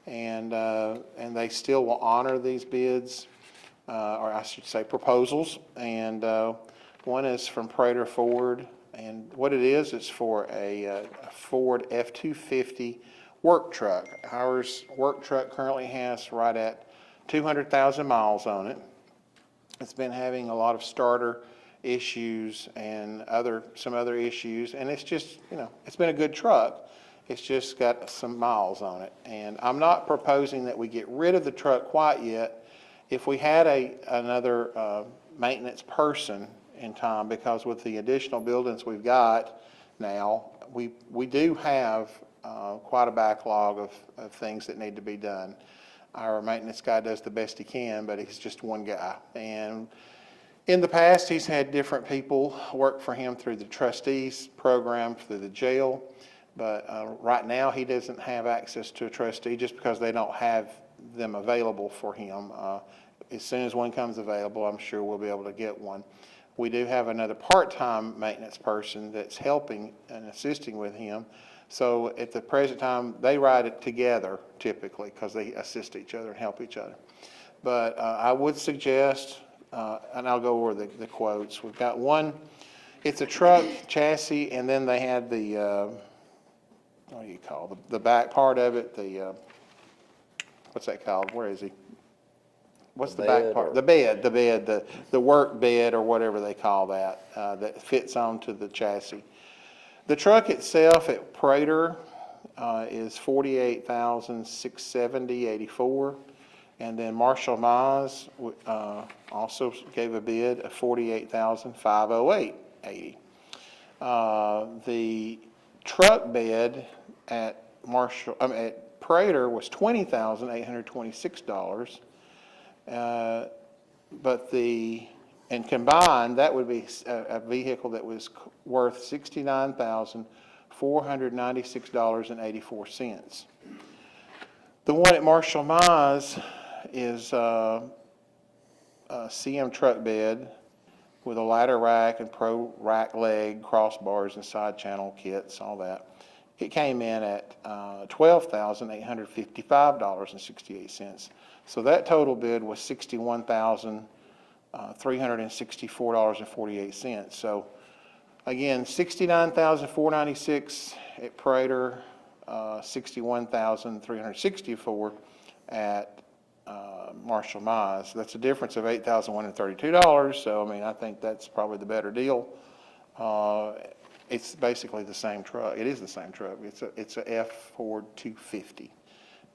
and they still will honor these bids, or I should say proposals. And one is from Prater Ford, and what it is, it's for a Ford F-250 work truck. Our work truck currently has right at 200,000 miles on it. It's been having a lot of starter issues and some other issues, and it's just, it's been a good truck. It's just got some miles on it. And I'm not proposing that we get rid of the truck quite yet. If we had another maintenance person in time, because with the additional buildings we've got now, we do have quite a backlog of things that need to be done. Our maintenance guy does the best he can, but he's just one guy. And in the past, he's had different people work for him through the trustees program, through the jail. But right now, he doesn't have access to a trustee just because they don't have them available for him. As soon as one comes available, I'm sure we'll be able to get one. We do have another part-time maintenance person that's helping and assisting with him. So at the present time, they ride it together typically because they assist each other and help each other. But I would suggest, and I'll go over the quotes. We've got one, it's a truck chassis, and then they had the, what do you call it? The back part of it, what's that called? Where is he? What's the back part? The bed, the work bed or whatever they call that, that fits onto the chassis. The truck itself at Prater is $48,670.84, and then Marshall Mize also gave a bid of $48,508.80. The truck bed at Prater was $20,826, but and combined, that would be a vehicle that was worth $69,496.84. The one at Marshall Mize is a CM truck bed with a ladder rack and pro rack leg, crossbars and side channel kits, all that. It came in at $12,855.68. So that total bid was $61,364.48. So again, $69,496 at Prater, $61,364 at Marshall Mize. That's a difference of $8,132. So I mean, I think that's probably the better deal. It's basically the same truck. It is the same truck. It's a F Ford 250.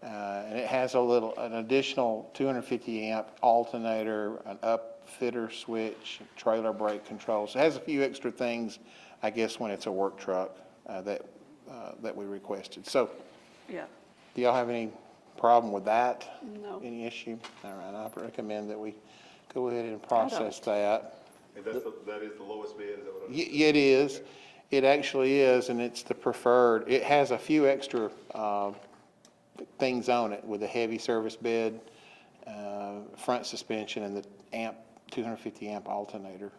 And it has an additional 250 amp alternator, an upfitter switch, trailer brake controls. It has a few extra things, I guess, when it's a work truck that we requested. So, yeah. Do y'all have any problem with that? No. Any issue? All right, I recommend that we go ahead and process that. And that is the lowest bid? Is that what It is. Okay. It actually is, and it's the preferred. It has a few extra things on it with a heavy service bed, front suspension, and the 250 amp alternator.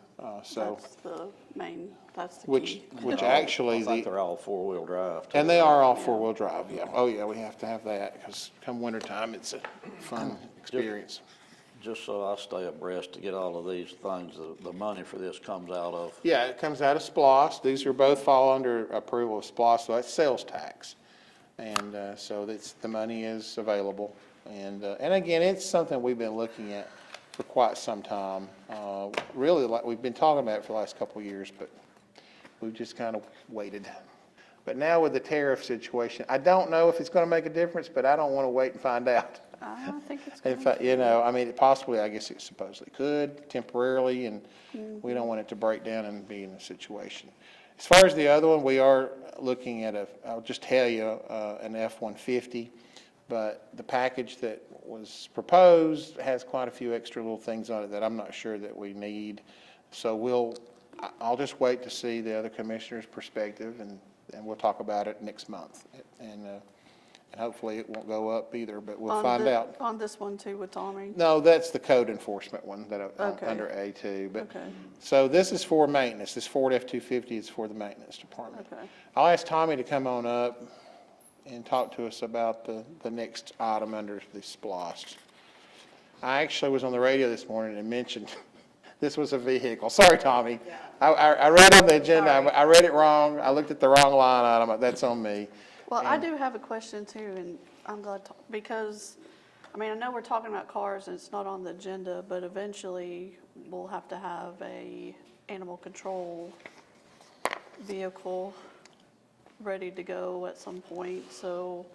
So that's the main. That's the key. Which I actually think they're all four-wheel drive. And they are all four-wheel drive. Yeah. Oh yeah, we have to have that because come wintertime, it's a fun experience. Just so I stay abreast to get all of these things, the money for this comes out of? Yeah, it comes out of SPLOST. These are both fall under approval of SPLOST, so that's sales tax. And so the money is available. And again, it's something we've been looking at for quite some time. Really, like we've been talking about it for the last couple of years, but we've just kind of waited. But now with the tariff situation, I don't know if it's going to make a difference, but I don't want to wait and find out. I think it's In fact, I mean, possibly, I guess it supposedly could temporarily, and we don't want it to break down and be in a situation. As far as the other one, we are looking at I'll just tell you, an F-150, but the package that was proposed has quite a few extra little things on it that I'm not sure that we need. So I'll just wait to see the other commissioner's perspective, and we'll talk about it next month. And hopefully it won't go up either, but we'll find out. On this one too with Tommy? No, that's the code enforcement one that Okay. under A2. But Okay. So this is for maintenance. This Ford F-250 is for the maintenance department. Okay. I'll ask Tommy to come on up and talk to us about the next item under the SPOS. I actually was on the radio this morning and mentioned this was a vehicle. Sorry, Tommy. I read on the agenda, I read it wrong. I looked at the wrong line item. That's on me. Well, I do have a question too, and I'm glad, because, I mean, I know we're talking about cars and it's not on the agenda, but eventually we'll have to have a animal control vehicle ready to go at some point. So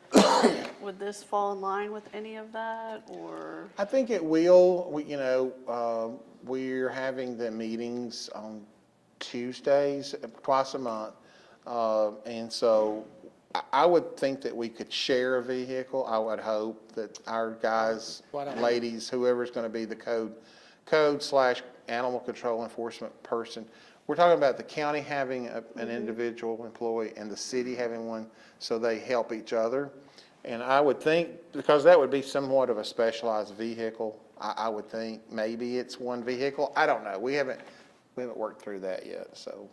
would this fall in line with any of that, or? I think it will. We're having the meetings on Tuesdays, twice a month. And so I would think that we could share a vehicle. I would hope that our guys, ladies, whoever's going to be the code/animal control enforcement person. We're talking about the county having an individual employee and the city having one, so they help each other. And I would think, because that would be somewhat of a specialized vehicle, I would think maybe it's one vehicle. I don't know. We haven't worked through that yet, so.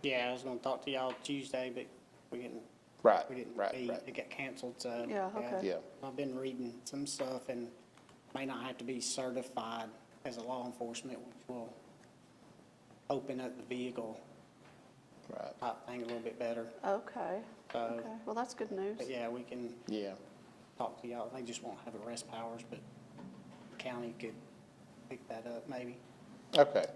Yeah, I was gonna talk to y'all Tuesday, but we didn't. Right, We didn't right, meet. right. It got canceled, so. Yeah, okay. Yeah. I've been reading some stuff and may not have to be certified as a law enforcement, which will open up the vehicle Right, type thing a little bit better. Okay, So, okay. Well, that's good news. but yeah, we can yeah. talk to y'all. They just won't have arrest powers, but county could pick that up maybe. Okay.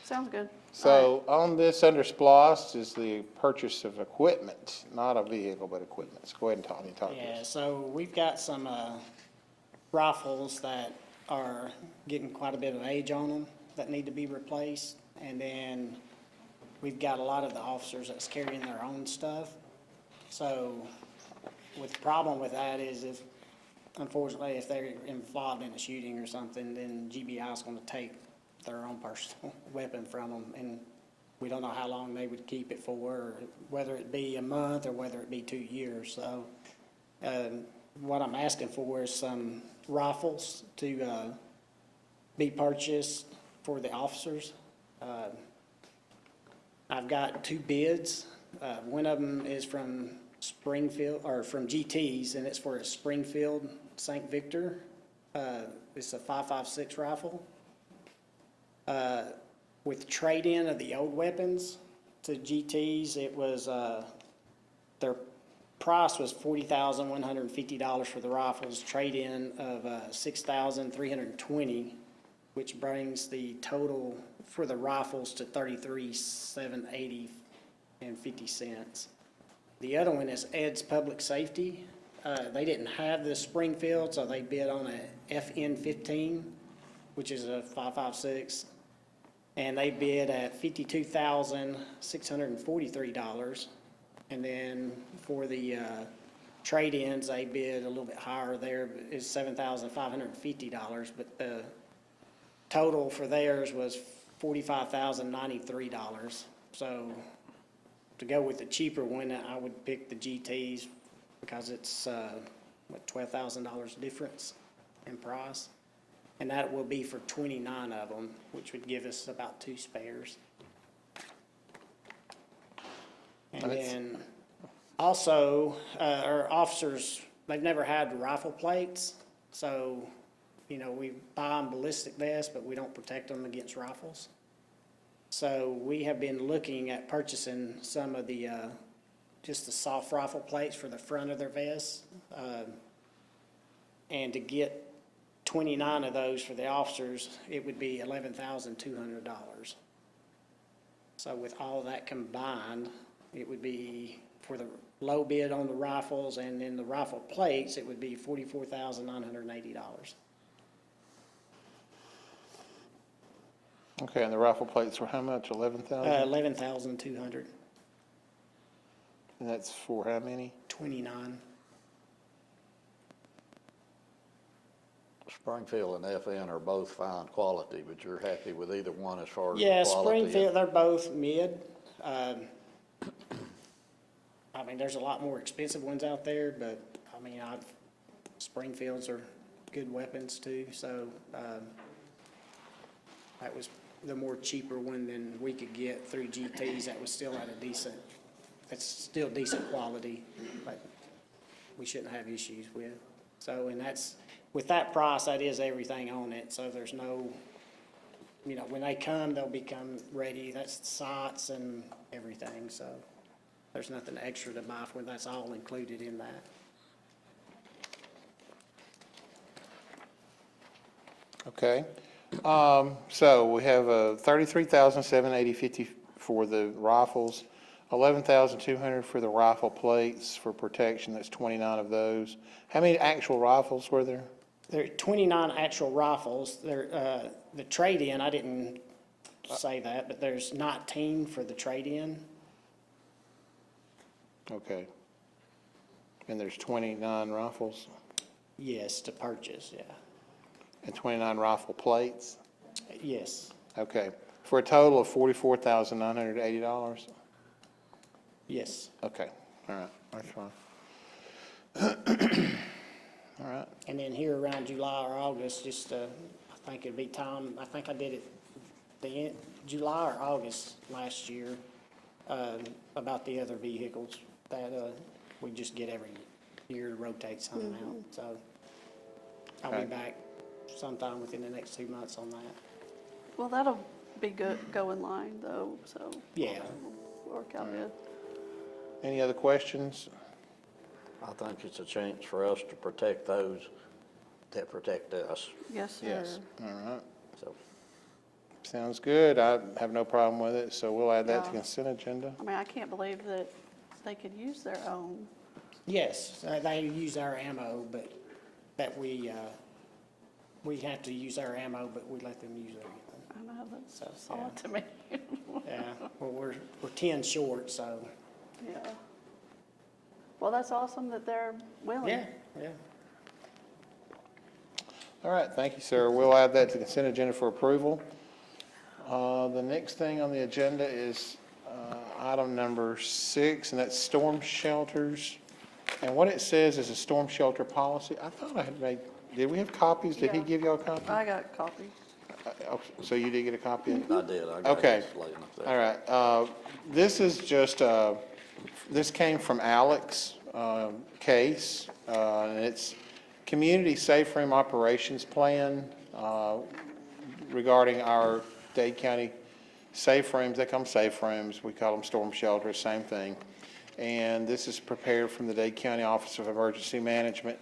Sounds good. So on this under SPOS is the purchase of equipment, not a vehicle, but equipment. So go ahead and Tommy, talk to Yeah, us. so we've got some rifles that are getting quite a bit of age on them that need to be replaced. And then we've got a lot of the officers that's carrying their own stuff. So with the problem with that is unfortunately, if they're involved in a shooting or something, then GBI is going to take their own personal weapon from them. And we don't know how long they would keep it for, or whether it be a month or whether it be 2 years. So what I'm asking for is some rifles to be purchased for the officers. I've got 2 bids. One of them is from Springfield, or from GT's, and it's for a Springfield St. Victor. It's a 5.56 rifle. With trade-in of the old weapons to GT's, it was, their price was $40,150 for the rifles, trade-in of $6,320, which brings the total for the rifles to $33,780 and 50 cents. The other one is Ed's Public Safety. They didn't have the Springfield, so they bid on a FN-15, which is a 5.56. And they bid at $52,643. And then for the trade-ins, they bid a little bit higher there, is $7,550. But the total for theirs was $45,093. So to go with the cheaper one, I would pick the GTs because it's, $12,000 difference in price. And that will be for 29 of them, which would give us about 2 spares. And then also, our officers, they've never had rifle plates. So, we buy them ballistic vests, but we don't protect them against rifles. So we have been looking at purchasing some of the, just the soft rifle plates for the front of their vests. And to get 29 of those for the officers, it would be $11,200. So with all that combined, it would be, for the low bid on the rifles and then the rifle plates, it would be $44,980. Okay, and the rifle plates were how much? 11,000? 11,200, And that's for how many? 29. Springfield and FN are both fine quality, but you're happy with either one as far as the Yeah, quality? Springfield, they're both mid. I mean, there's a lot more expensive ones out there, but I mean, Springfields are good weapons too, so, that was the more cheaper one than we could get through GTs. That was still at a decent, that's still decent quality, but we shouldn't have issues with. So, and that's, with that price, that is everything on it, so there's no, you know, when they come, they'll become ready, that's the sights and everything, so there's nothing extra to buy for, that's all included in that. Okay. So we have 33,780.50 for the rifles, 11,200 for the rifle plates for protection. That's 29 of those. How many actual rifles were there? There are 29 actual rifles. The trade-in, I didn't say that, but there's 19 for the trade-in. Okay. And there's 29 rifles Yes, to purchase, yeah. and 29 rifle plates? Yes, Okay. For a total of $44,980? yes. Okay. All right. That's fine. All right. And then here around July or August, just, I think it'd be time, I think I did it the end, July or August last year, about the other vehicles that, we just get every year to rotate some out, so I'll be Okay. back sometime within the next 2 months on that. Well, that'll be good, go in line though, so. Yeah. Work out good. Any other questions? I think it's a chance for us to protect those that protect us, Yes, sir. Yes. All right. so. Sounds good. I have no problem with it, so we'll add that to Yeah. consent agenda. I mean, I can't believe that they could use their own. Yes, they use our ammo, but that we have to use our ammo, but we let them use everything. I know, that's So, just odd to me. Yeah, well, we're 10 short, so, Yeah. Well, that's awesome that they're willing. yeah, yeah. All right, thank you, sir. We'll add that to consent agenda for approval. The next thing on the agenda is item number 6, and that's storm shelters. And what it says is a storm shelter policy. I thought I had made, did we have copies? Did he Yeah. give y'all a copy? I got a copy. So you did get a copy? I did, I got Okay. it laying up there. All right, this is just, this came from Alex, case, and it's Community Safe Room Operations Plan, regarding our Dade County safe rooms. They call them safe rooms, we call them storm shelters, same thing. And this is prepared from the Dade County Office of Emergency Management.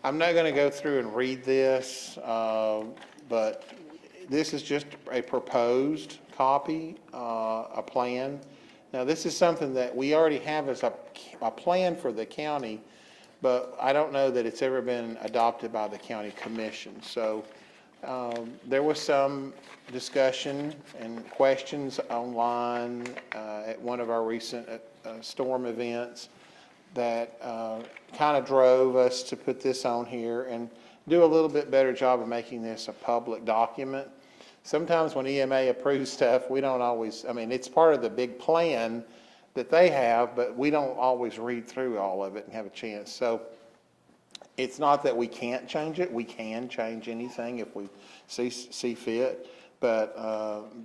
I'm not gonna go through and read this, but this is just a proposed copy, a plan. Now, this is something that we already have as a plan for the county, but I don't know that it's ever been adopted by the county commission. So there was some discussion and questions online at one of our recent storm events that kind of drove us to put this on here and do a little bit better job of making this a public document. Sometimes when EMA approves stuff, we don't always, I mean, it's part of the big plan that they have, but we don't always read through all of it and have a chance. So it's not that we can't change it. We can change anything if we see fit. But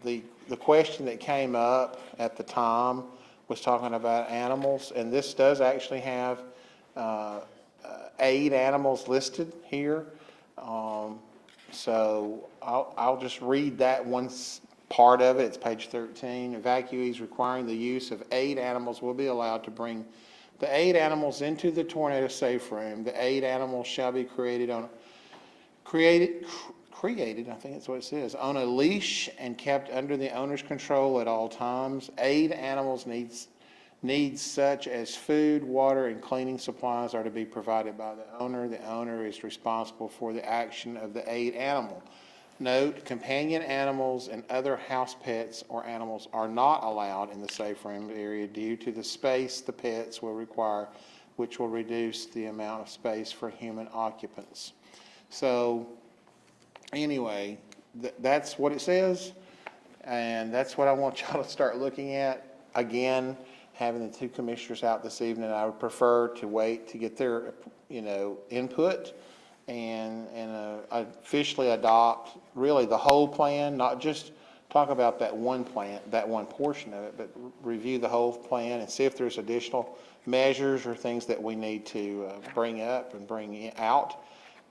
the question that came up at the time was talking about animals, and this does actually have 8 animals listed here. So I'll just read that one part of it. It's page 13. Evacuees requiring the use of 8 animals will be allowed to bring the 8 animals into the tornado safe room. The 8 animals shall be created, I think that's what it says, on a leash and kept under the owner's control at all times. 8 animals needs such as food, water, and cleaning supplies are to be provided by the owner. The owner is responsible for the action of the 8 animal. Note, companion animals and other house pets or animals are not allowed in the safe room area due to the space the pets will require, which will reduce the amount of space for human occupants. So, anyway, that's what it says, and that's what I want y'all to start looking at. Again, having the 2 commissioners out this evening, I would prefer to wait to get their, input and officially adopt really the whole plan, not just talk about that one plan, that one portion of it, but review the whole plan and see if there's additional measures or things that we need to bring up and bring out.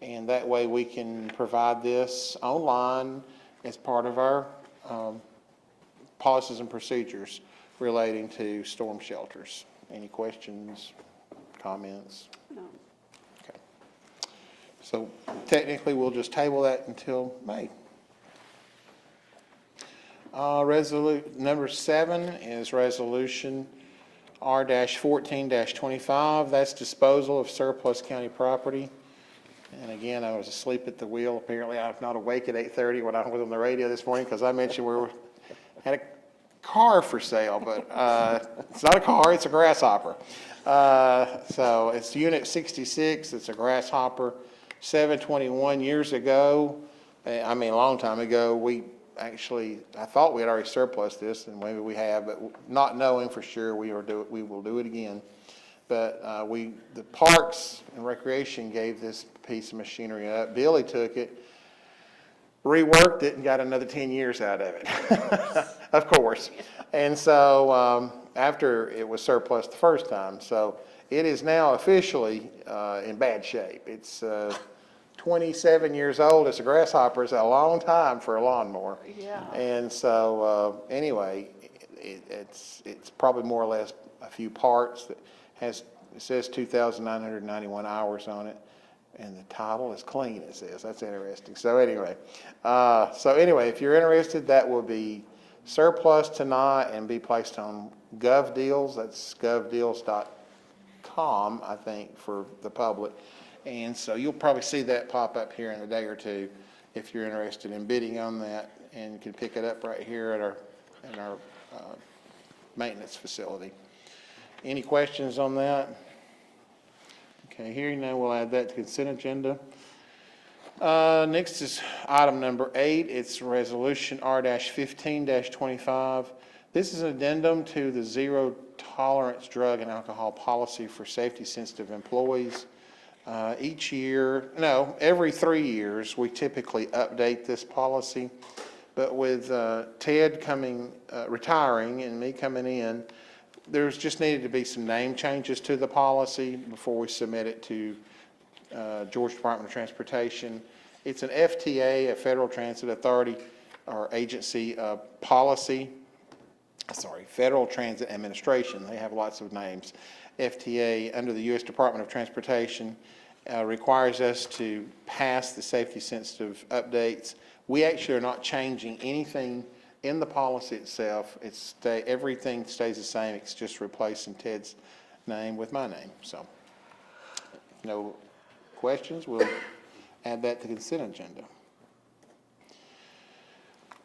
And that way we can provide this online as part of our policies and procedures relating to storm shelters. Any questions, comments? No. Okay. So technically, we'll just table that until May. Number 7 is resolution R-14-25. That's disposal of surplus county property. And again, I was asleep at the wheel. Apparently, I'm not awake at 8:30 when I was on the radio this morning because I mentioned we had a car for sale, but it's not a car, it's a grasshopper. So it's Unit 66, it's a grasshopper. 721 years ago, a long time ago, I thought we had already surplus this, and maybe we have, but not knowing for sure, we will do it again. But the Parks and Recreation gave this piece of machinery up. Billy took it, reworked it, and got another 10 years out of it, of course. And so after it was surplus the first time, so it is now officially in bad shape. It's 27 years old. It's a grasshopper. It's a long time for a lawnmower. Yeah. And so anyway, it's probably more or less a few parts that it says 2,991 hours on it, and the title is clean, it says. That's interesting. So anyway, if you're interested, that will be surplus tonight and be placed on GovDeals. That's govdeals.com, I think, for the public. And so you'll probably see that pop up here in a day or two if you're interested in bidding on that, and you can pick it up right here at our maintenance facility. Any questions on that? Okay, hearing none, we'll add that to consent agenda. Next is item number 8. It's resolution R-15-25. This is an addendum to the zero tolerance drug and alcohol policy for safety sensitive employees. Every 3 years, we typically update this policy. But with Ted retiring and me coming in, there's just needed to be some name changes to the policy before we submit it to Georgia Department of Transportation. It's an FTA, a Federal Transit Authority or Agency policy. Federal Transit Administration. They have lots of names. FTA under the U.S. Department of Transportation requires us to pass the safety sensitive updates. We actually are not changing anything in the policy itself. Everything stays the same. It's just replacing Ted's name with my name. So, no questions. We'll add that to the consent agenda.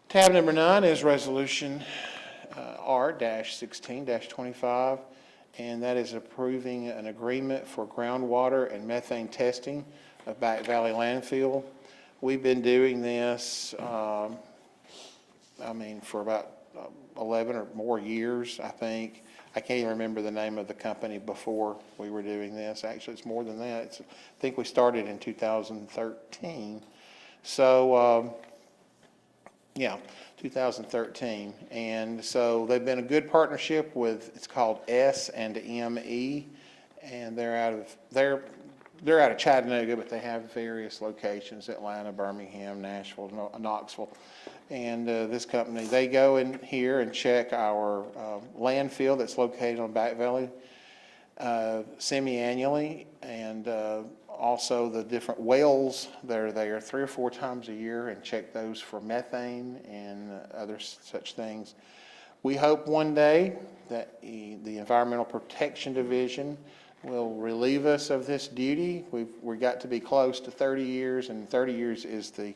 Tab number 9 is resolution R-16-25, and that is approving an agreement for groundwater and methane testing of Back Valley Landfill. We've been doing this for about 11 or more years, I think. I can't even remember the name of the company before we were doing this. Actually, it's more than that. I think we started in 2013. So, 2013. And so they've been a good partnership with, it's called S&ME, and they're out of Chattanooga, but they have various locations: Atlanta, Birmingham, Nashville, Knoxville. And this company, they go in here and check our landfill that's located on Back Valley semi-annually, and also the different wells that are there 3 or 4 times a year, and check those for methane and other such things. We hope one day that the Environmental Protection Division will relieve us of this duty. We've got to be close to 30 years, and 30 years is the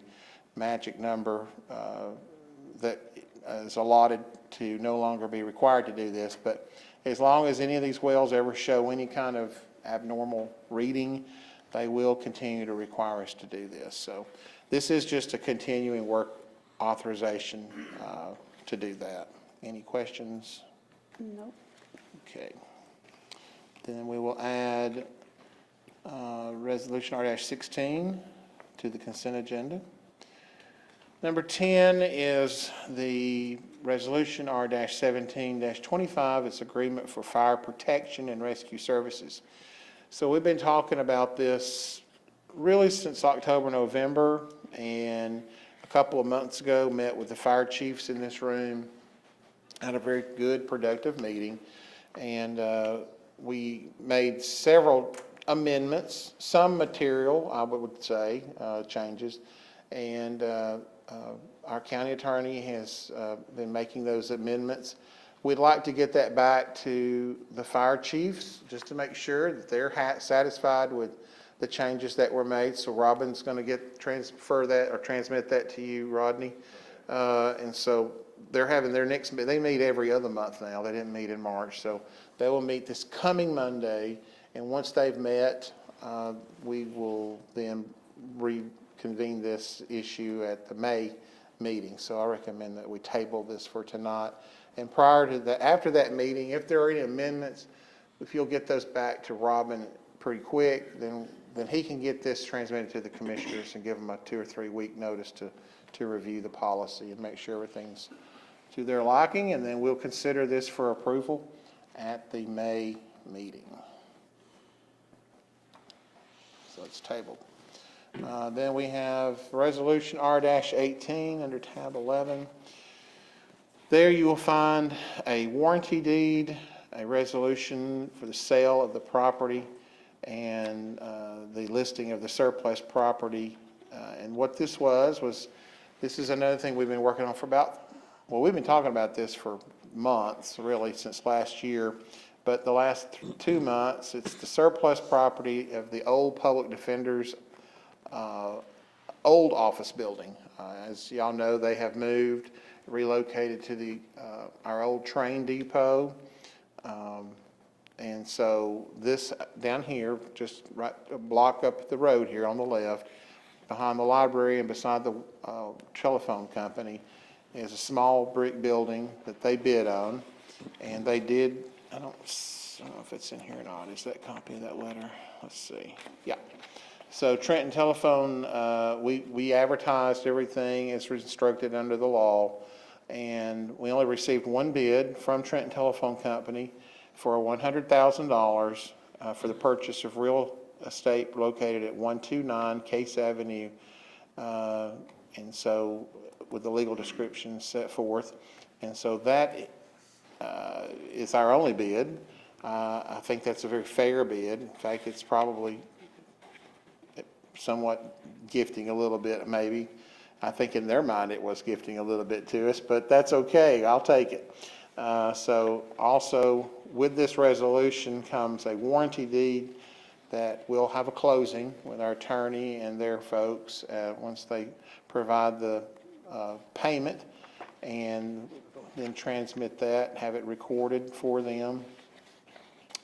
magic number that is allotted to no longer be required to do this. But as long as any of these wells ever show any kind of abnormal reading, they will continue to require us to do this. So this is just a continuing work authorization to do that. Any questions? Nope. Okay. Then we will add resolution R-16 to the consent agenda. Number 10 is the Resolution R-17-25. It's agreement for fire protection and rescue services. So we've been talking about this really since October, November, and a couple of months ago, met with the fire chiefs in this room, had a very good, productive meeting, and we made several amendments, some material, I would say, changes, and our county attorney has been making those amendments. We'd like to get that back to the fire chiefs, just to make sure that they're satisfied with the changes that were made. So Robin's going to transfer that or transmit that to you, Rodney. And so they're having their next, they meet every other month now. They didn't meet in March. So they will meet this coming Monday. And once they've met, we will then reconvene this issue at the May meeting. So I recommend that we table this for tonight. And prior to that, after that meeting, if there are any amendments, if you'll get those back to Robin pretty quick, then he can get this transmitted to the commissioners and give them a 2 or 3 week notice to review the policy and make sure everything's to their liking. And then we'll consider this for approval at the May meeting. So it's tabled. Then we have Resolution R-18 under tab 11. There you will find a warranty deed, a resolution for the sale of the property, and the listing of the surplus property. And what this was this is another thing we've been working on for we've been talking about this for months, really, since last year. But the last 2 months, it's the surplus property of the old public defender's old office building. As y'all know, they have moved, relocated to our old train depot. And so this down here, just right a block up the road here on the left, behind the library and beside the telephone company, is a small brick building that they bid on. And they did, I don't know if it's in here or not. Is that a copy of that letter? Let's see. Yeah. So Trenton Telephone, we advertised everything as instructed under the law, and we only received one bid from Trenton Telephone Company for $100,000 for the purchase of real estate located at 129 Case Avenue, and so with the legal description set forth. And so that is our only bid. I think that's a very fair bid. In fact, it's probably somewhat gifting a little bit, maybe. I think in their mind it was gifting a little bit to us, but that's okay. I'll take it. So also with this resolution comes a warranty deed that will have a closing with our attorney and their folks once they provide the payment, and then transmit that, have it recorded for them.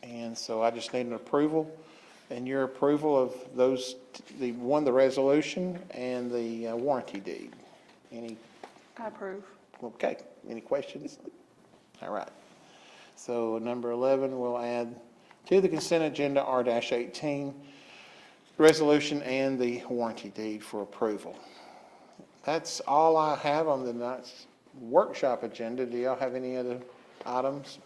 And so I just need an approval, and your approval of those, the resolution and the warranty deed. I approve. Okay, any questions? All right. So number 11, we'll add to the consent agenda R-18, resolution and the warranty deed for approval. That's all I have on the night's workshop agenda. Do y'all have any other items?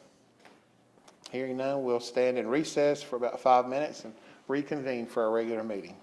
Hearing none, we'll stand in recess for about 5 minutes and reconvene for our regular meeting.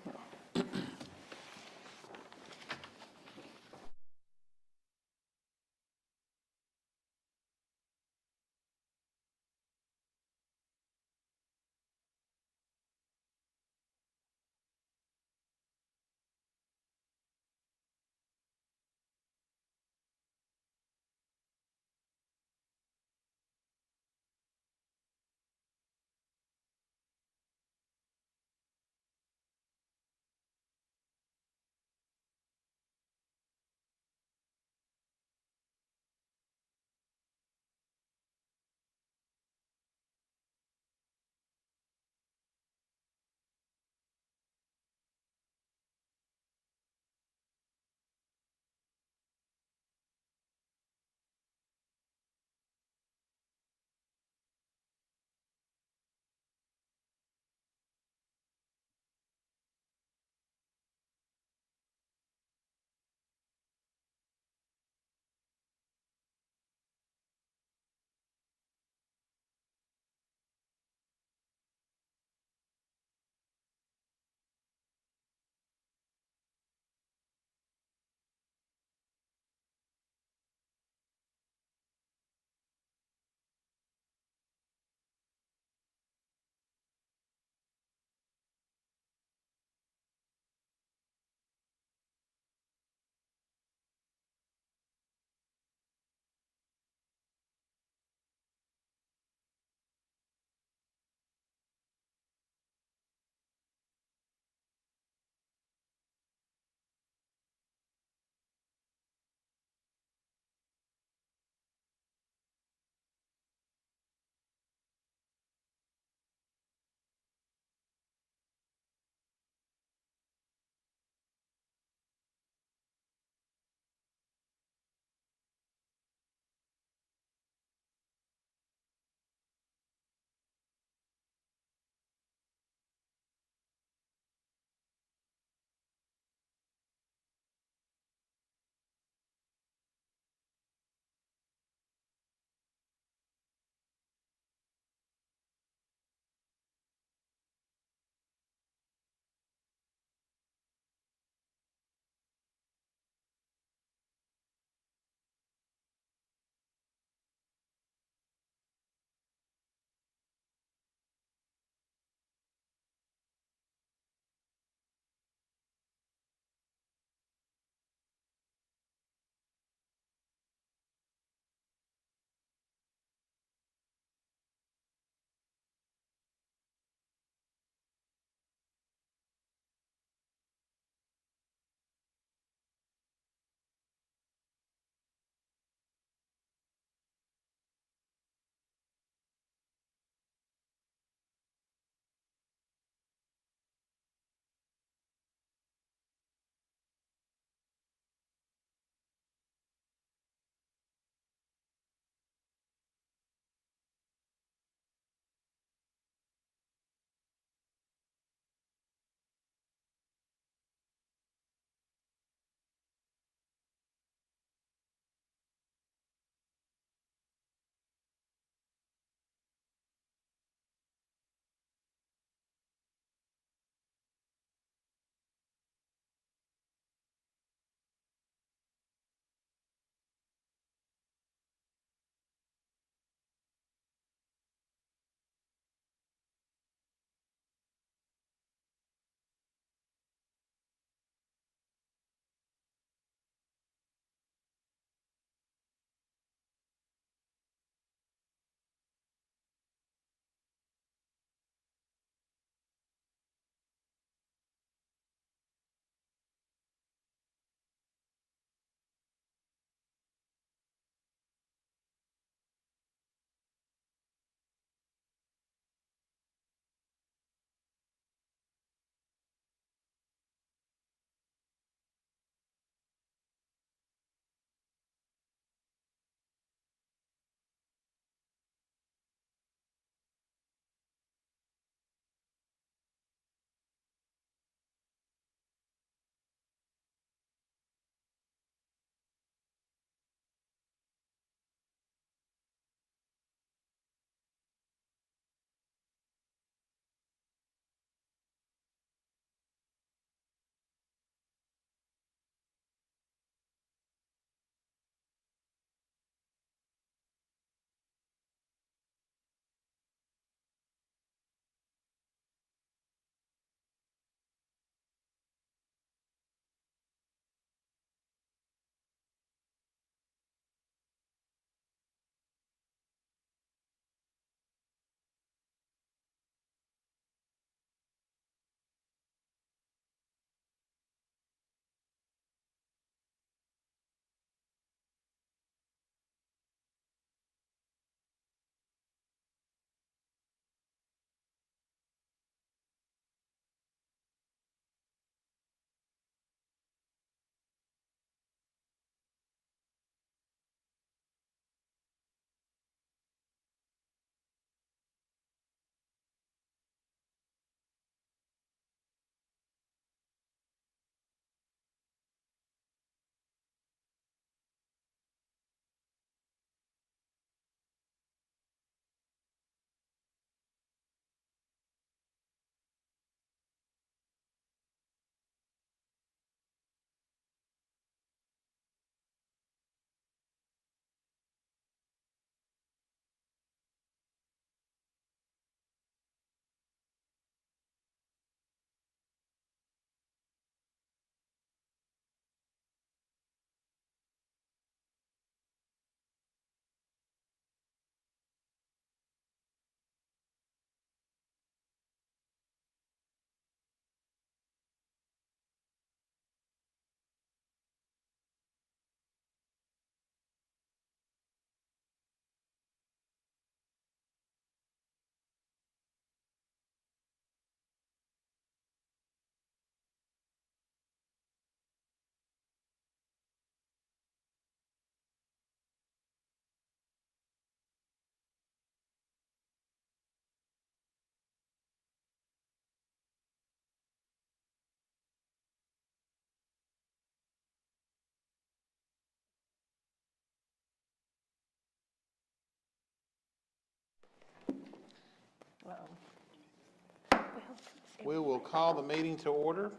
We will call the meeting to order.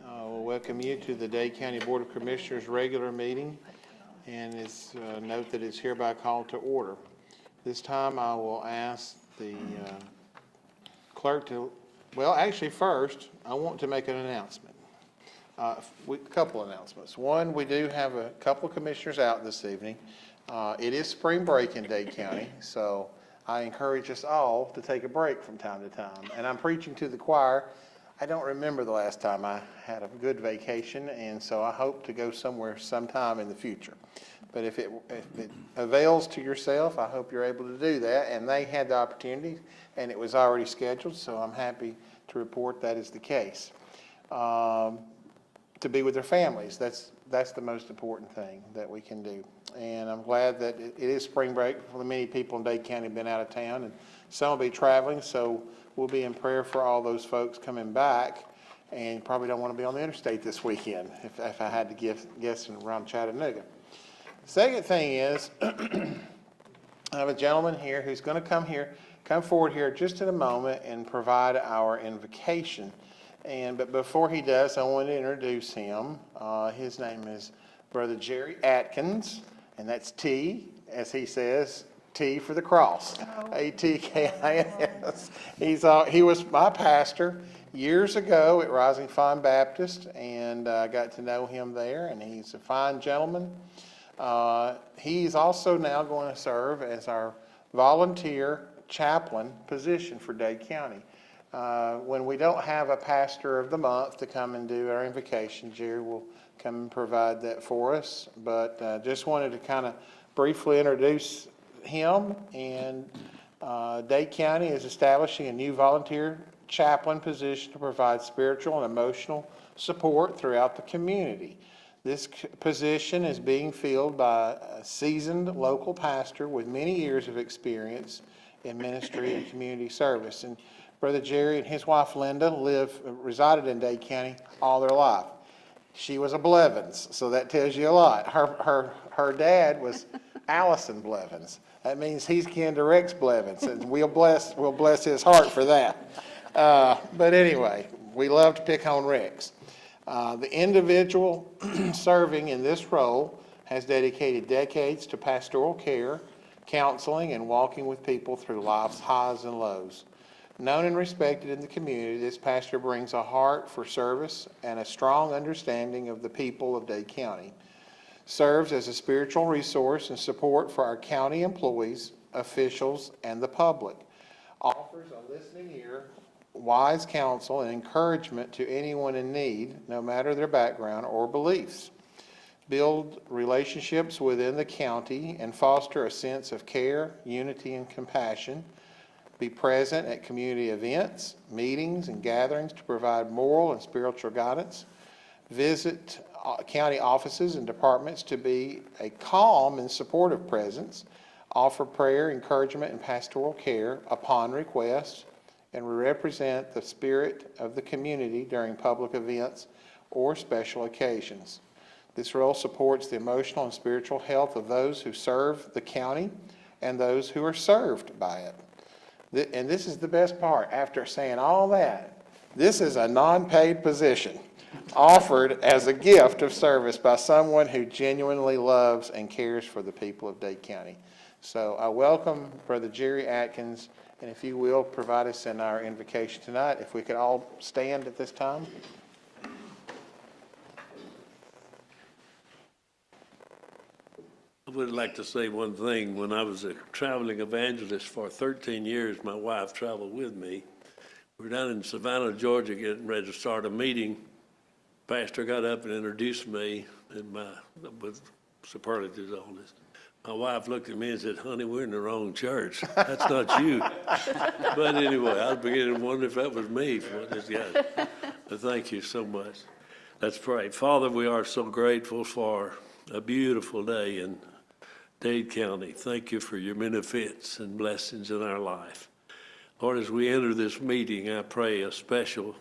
We'll welcome you to the Dade County Board of Commissioners' regular meeting, and it's, note that it's hereby called to order. This time I will ask the clerk to, well, actually first, I want to make an announcement. A couple announcements. One, we do have a couple of commissioners out this evening. It is spring break in Dade County, so I encourage us all to take a break from time to time. And I'm preaching to the choir. I don't remember the last time I had a good vacation, and so I hope to go somewhere sometime in the future. But if it avails to yourself, I hope you're able to do that. And they had the opportunity, and it was already scheduled, so I'm happy to report that is the case. To be with their families, that's the most important thing that we can do. And I'm glad that it is spring break. For many people in Dade County have been out of town, and some will be traveling, so we'll be in prayer for all those folks coming back, and probably don't want to be on the interstate this weekend if I had to guess around Chattanooga. Second thing is, I have a gentleman here who's going to come forward here just in a moment and provide our invocation. But before he does, I want to introduce him. His name is Brother Jerry Atkins, and that's T, as he says, T for the cross, Atkins. He was my pastor years ago at Rising Fine Baptist, and I got to know him there, and he's a fine gentleman. He's also now going to serve as our volunteer chaplain position for Dade County. When we don't have a pastor of the month to come and do our invocation, Jerry will come and provide that for us. But just wanted to kind of briefly introduce him. And Dade County is establishing a new volunteer chaplain position to provide spiritual and emotional support throughout the community. This position is being filled by a seasoned local pastor with many years of experience in ministry and community service. And Brother Jerry and his wife Linda resided in Dade County all their life. She was a Blevins, so that tells you a lot. Her dad was Allison Blevins. That means he's kin to Rex Blevins, and we'll bless his heart for that. But anyway, we love to pick on Rex. The individual serving in this role has dedicated decades to pastoral care, counseling, and walking with people through life's highs and lows. Known and respected in the community, this pastor brings a heart for service and a strong understanding of the people of Dade County. Serves as a spiritual resource and support for our county employees, officials, and the public. Offers a listening ear, wise counsel, and encouragement to anyone in need, no matter their background or beliefs. Build relationships within the county and foster a sense of care, unity, and compassion. Be present at community events, meetings, and gatherings to provide moral and spiritual guidance. Visit county offices and departments to be a calm and supportive presence. Offer prayer, encouragement, and pastoral care upon request. And represent the spirit of the community during public events or special occasions. This role supports the emotional and spiritual health of those who serve the county and those who are served by it. And this is the best part. After saying all that, this is a non-paid position offered as a gift of service by someone who genuinely loves and cares for the people of Dade County. So I welcome Brother Jerry Atkins, and if you will, provide us in our invocation tonight. If we could all stand at this time. I would like to say one thing. When I was a traveling evangelist for 13 years, my wife traveled with me. We were down in Savannah, Georgia, getting ready to start a meeting. Pastor got up and introduced me with superlatives on this. My wife looked at me and said, "Honey, we're in the wrong church. That's not you." But anyway, I was beginning to wonder if that was me for this guy. But thank you so much. Let's pray. Father, we are so grateful for a beautiful day in Dade County. Thank you for your benefits and blessings in our life. Lord, as we enter this meeting, I pray a special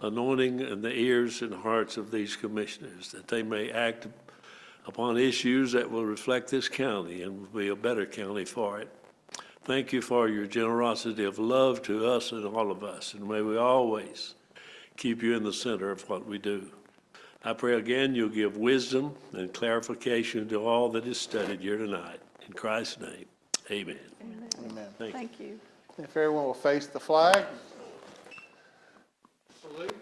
anointing in the ears and hearts of these commissioners, that they may act upon issues that will reflect this county and will be a better county for it. Thank you for your generosity of love to us and all of us, and may we always keep you in the center of what we do. I pray again you'll give wisdom and clarification to all that is studied here tonight. In Christ's name, amen. Amen. Thank you. If everyone will face the flag. Salute.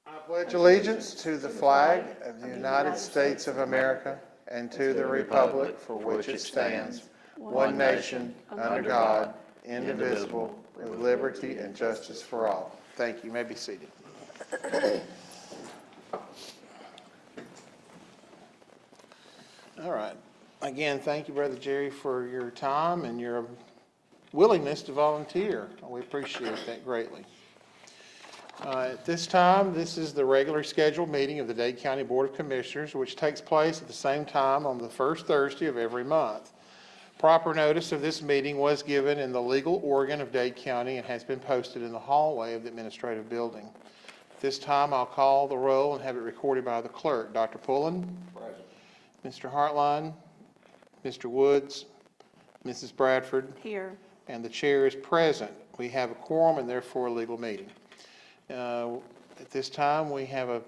I pledge allegiance to the flag of the United States of America and to the republic for which it stands, one nation, under God, indivisible, with liberty and justice for all. Thank you. You may be seated. All right. Again, thank you, Brother Jerry, for your time and your willingness to volunteer. We appreciate that greatly. At this time, this is the regular scheduled meeting of the Dade County Board of Commissioners, which takes place at the same time on the first Thursday of every month. Proper notice of this meeting was given in the legal organ of Dade County and has been posted in the hallway of the administrative building. At this time, I'll call the roll and have it recorded by the clerk. Dr. Pullen? Present. Mr. Hartline? Mr. Woods? Mrs. Bradford? Here. And the chair is present. We have a quorum and therefore a legal meeting. At this time, we have a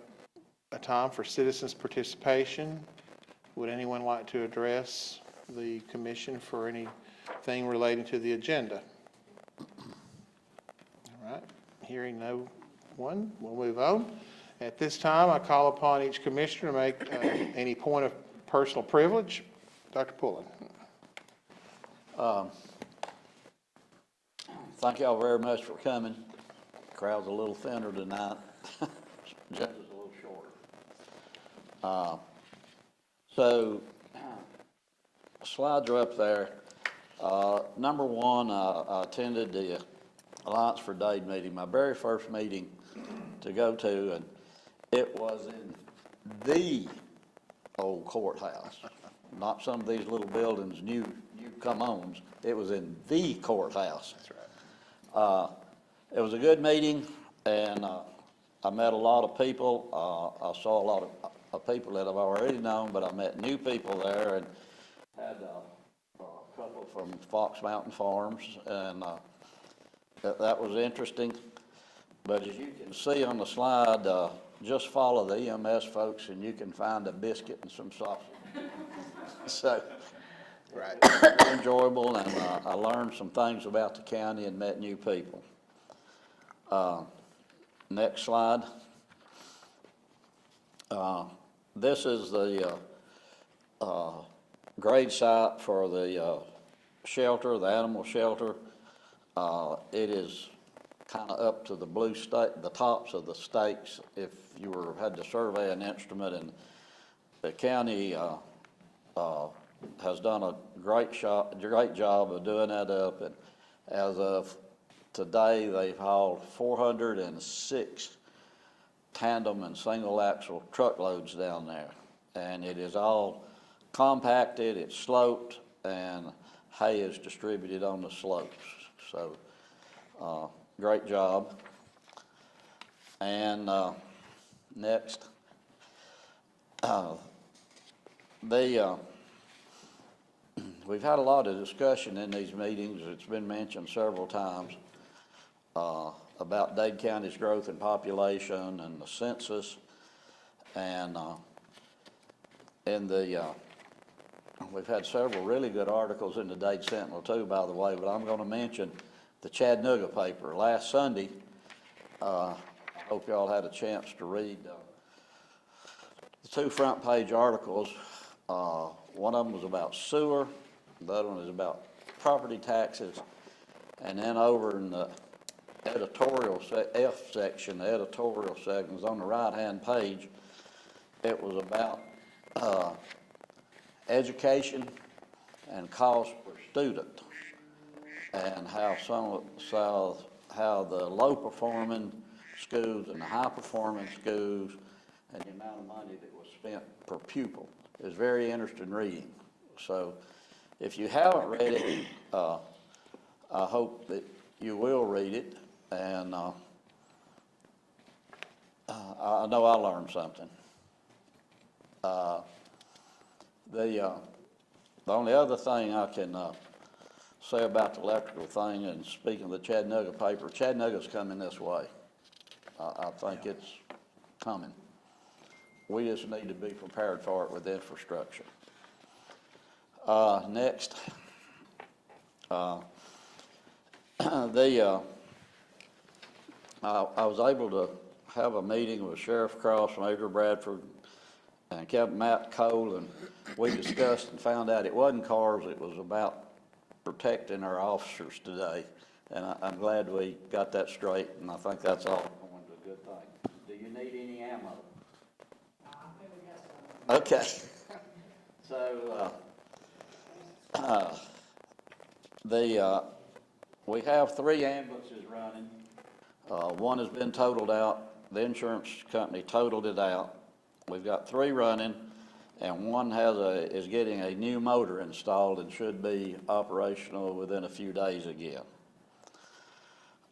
time for citizens' participation. Would anyone like to address the commission for anything relating to the agenda? All right, hearing no one, we'll move on. At this time, I call upon each commissioner to make any point of personal privilege. Dr. Pullen. Thank y'all very much for coming. Crowd's a little thinner tonight. Agenda's a little shorter. So, slides are up there. Number one, I attended the Alliance for Dade meeting, my very first meeting to go to, and it was in the old courthouse, not some of these little buildings, new come-ons. It was in the courthouse. That's right. It was a good meeting, and I met a lot of people. I saw a lot of people that I've already known, but I met new people there, and had a couple from Fox Mountain Farms, and that was interesting. But as you can see on the slide, just follow the EMS folks, and you can find a biscuit and some sausage. So, Right. very enjoyable, and I learned some things about the county and met new people. Next slide. This is the grade site for the shelter, the animal shelter. It is kind of up to the blue stake, the tops of the stakes, if you had to survey an instrument, and the county has done a great job of doing that up, and as of today, they've hauled 406 tandem and single axle truckloads down there, and it is all compacted, it's sloped, and hay is distributed on the slopes. So, great job. And next, we've had a lot of discussion in these meetings. It's been mentioned several times about Dade County's growth in population and the census. And we've had several really good articles in the Dade Sentinel too, by the way, but I'm going to mention the Chattanooga paper. Last Sunday, I hope y'all had a chance to read the two front page articles. One of them was about sewer, the other one is about property taxes, and then over in the editorial F section, the editorial section is on the right-hand page. It was about education and cost per student, and how the low-performing schools and the high-performing schools, and the amount of money that was spent per pupil. Is very interesting reading. So, if you haven't read it, I hope that you will read it, and I know I learned something. The only other thing I can say about the electrical thing, and speaking of the Chattanooga paper, Chattanooga's coming this way. I think it's coming. We just need to be prepared for it with infrastructure. Next, I was able to have a meeting with Sheriff Cross, Major Bradford, and Captain Matt Cole, and we discussed and found out it wasn't cars, it was about protecting our officers today. And I'm glad we got that straight, and I think that's all going to a good thing. Do you need any ammo? Okay. So, we have 3 ambulances running. One has been totaled out. The insurance company totaled it out. We've got 3 running, and one is getting a new motor installed and should be operational within a few days again.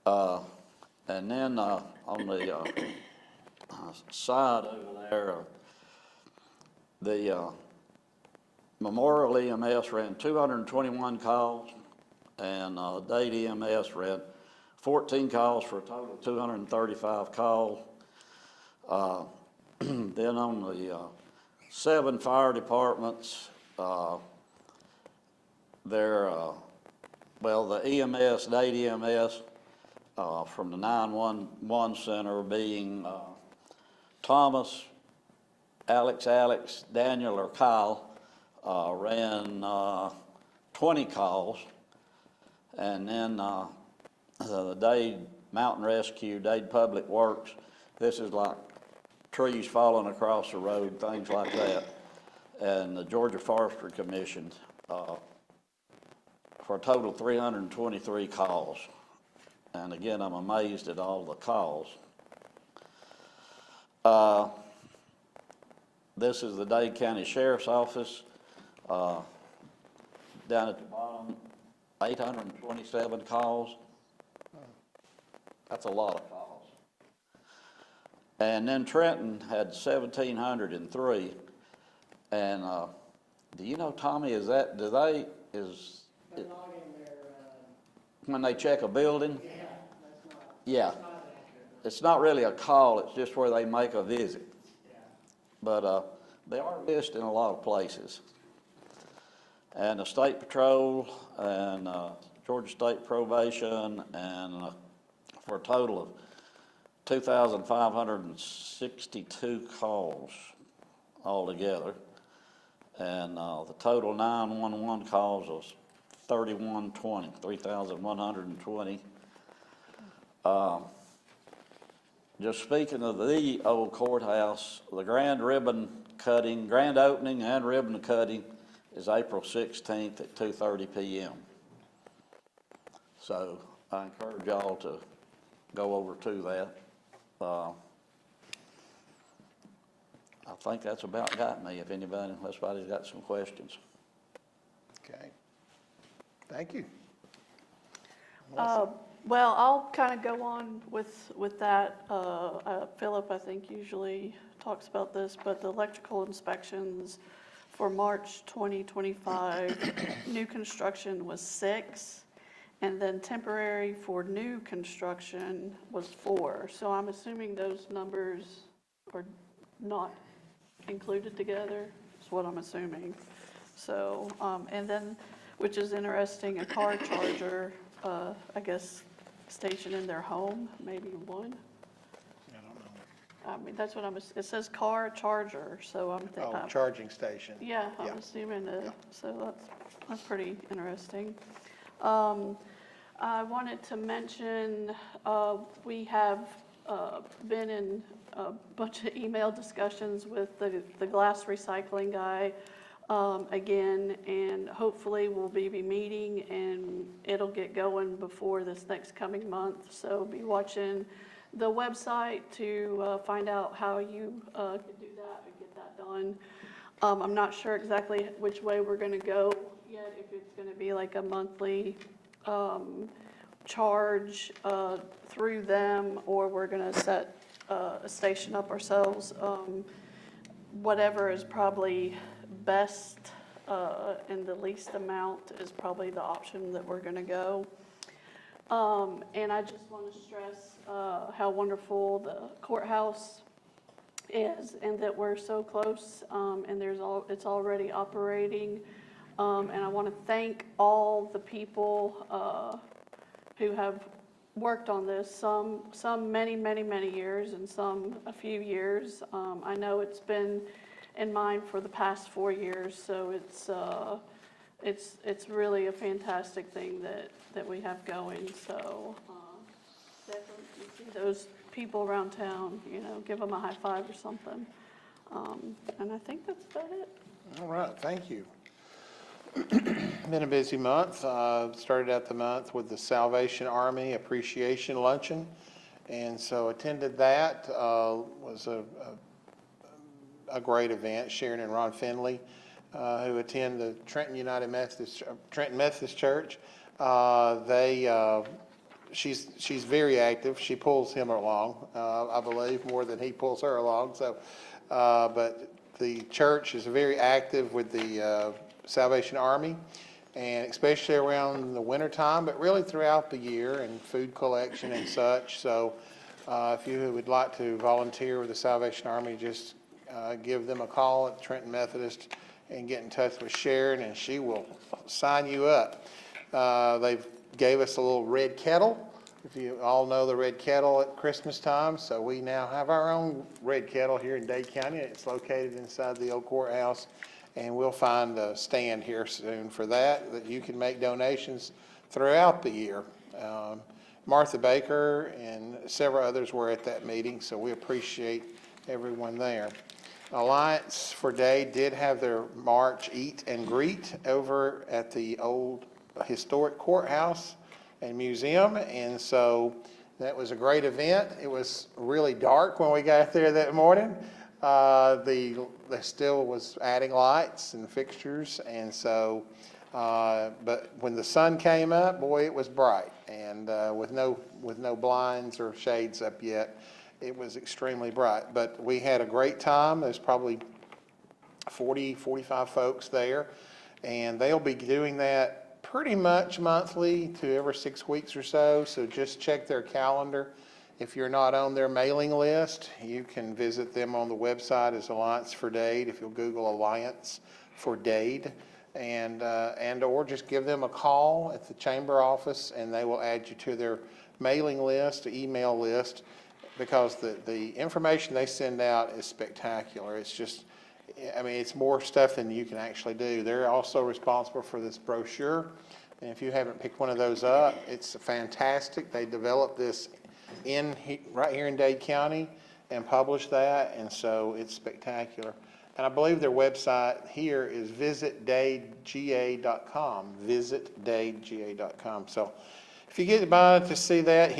And then on the side over there, the Memorial EMS ran 221 calls, and Dade EMS ran 14 calls for a total of 235 calls. Then on the 7 fire departments, the EMS, Dade EMS, from the 911 center being Thomas, Alex, Daniel, or Kyle, ran 20 calls. And then the Dade Mountain Rescue, Dade Public Works, this is like trees falling across the road, things like that. And the Georgia Forestry Commission, for a total of 323 calls. And again, I'm amazed at all the calls. This is the Dade County Sheriff's Office. Down at the bottom, 827 calls. That's a lot of calls. And then Trenton had 1,703. And do you know, Tommy, when they check a building? Yeah. It's not really a call, it's just where they make a visit. But they are listed in a lot of places. And the State Patrol and Georgia State Probation, and for a total of 2,562 calls altogether. And the total 911 calls was 3,120. Just speaking of the old courthouse, the grand opening and ribbon cutting is April 16th at 2:30 p.m. So I encourage y'all to go over to that. I think that's about got me, if anybody's got some questions. Okay. Thank you. Well, I'll kind of go on with that. Philip, I think, usually talks about this, but the electrical inspections for March 2025, new construction was 6, and then temporary for new construction was 4. So I'm assuming those numbers are not included together, is what I'm assuming. So, and then, which is interesting, a car charger, I guess, stationed in their home, maybe 1. I don't know. I mean, that's what it says car charger, so I'm thinking. Oh, charging station. Yeah, I'm Yeah. assuming, so that's pretty interesting. I wanted to mention, we have been in a bunch of email discussions with the glass recycling guy again, and hopefully we'll be meeting, and it'll get going before this next coming month. So be watching the website to find out how you can do that and get that done. I'm not sure exactly which way we're going to go yet, if it's going to be like a monthly charge through them, or we're going to set a station up ourselves. Whatever is probably best and the least amount is probably the option that we're gonna go. And I just want to stress how wonderful the courthouse is and that we're so close, and it's already operating. And I want to thank all the people who have worked on this, some many, many, many years and some a few years. I know it's been in mind for the past 4 years, so it's really a fantastic thing that we have going. So definitely you see those people around town, give them a high five or something. And I think that's about it. All right, thank you. Been a busy month. Started out the month with the Salvation Army Appreciation Luncheon, and so attended that. Was a great event. Sharon and Ron Finley, who attend the Trenton Methodist Church. She's very active. She pulls him along, I believe, more than he pulls her along. So, but the church is very active with the Salvation Army, and especially around the winter time, but really throughout the year, and food collection and such. So if you would like to volunteer with the Salvation Army, just give them a call at Trenton Methodist and get in touch with Sharon, and she will sign you up. They've gave us a little red kettle. If you all know the red kettle at Christmas time, so we now have our own red kettle here in Dade County. It's located inside the old courthouse. And we'll find a stand here soon for that you can make donations throughout the year. Martha Baker and several others were at that meeting, so we appreciate everyone there. Alliance for Dade did have their March Eat and Greet over at the old historic courthouse and museum, and so that was a great event. It was really dark when we got there that morning. They still was adding lights and fixtures, and so, but when the sun came up, boy, it was bright, and with no blinds or shades up yet, it was extremely bright. But we had a great time. There's probably 45 folks there, and they'll be doing that pretty much monthly to every 6 weeks or so. So just check their calendar. If you're not on their mailing list, you can visit them on the website as Alliance for Dade. If you'll Google Alliance for Dade, and or just give them a call at the chamber office, and they will add you to their mailing list, email list, because the information they send out is spectacular. It's just, I mean, it's more stuff than you can actually do. They're also responsible for this brochure, and if you haven't picked one of those up, it's fantastic. They developed this right here in Dade County and publish that, and so it's spectacular. And I believe their website here is visitdadega.com, visitdadega.com. So if you get by to see that,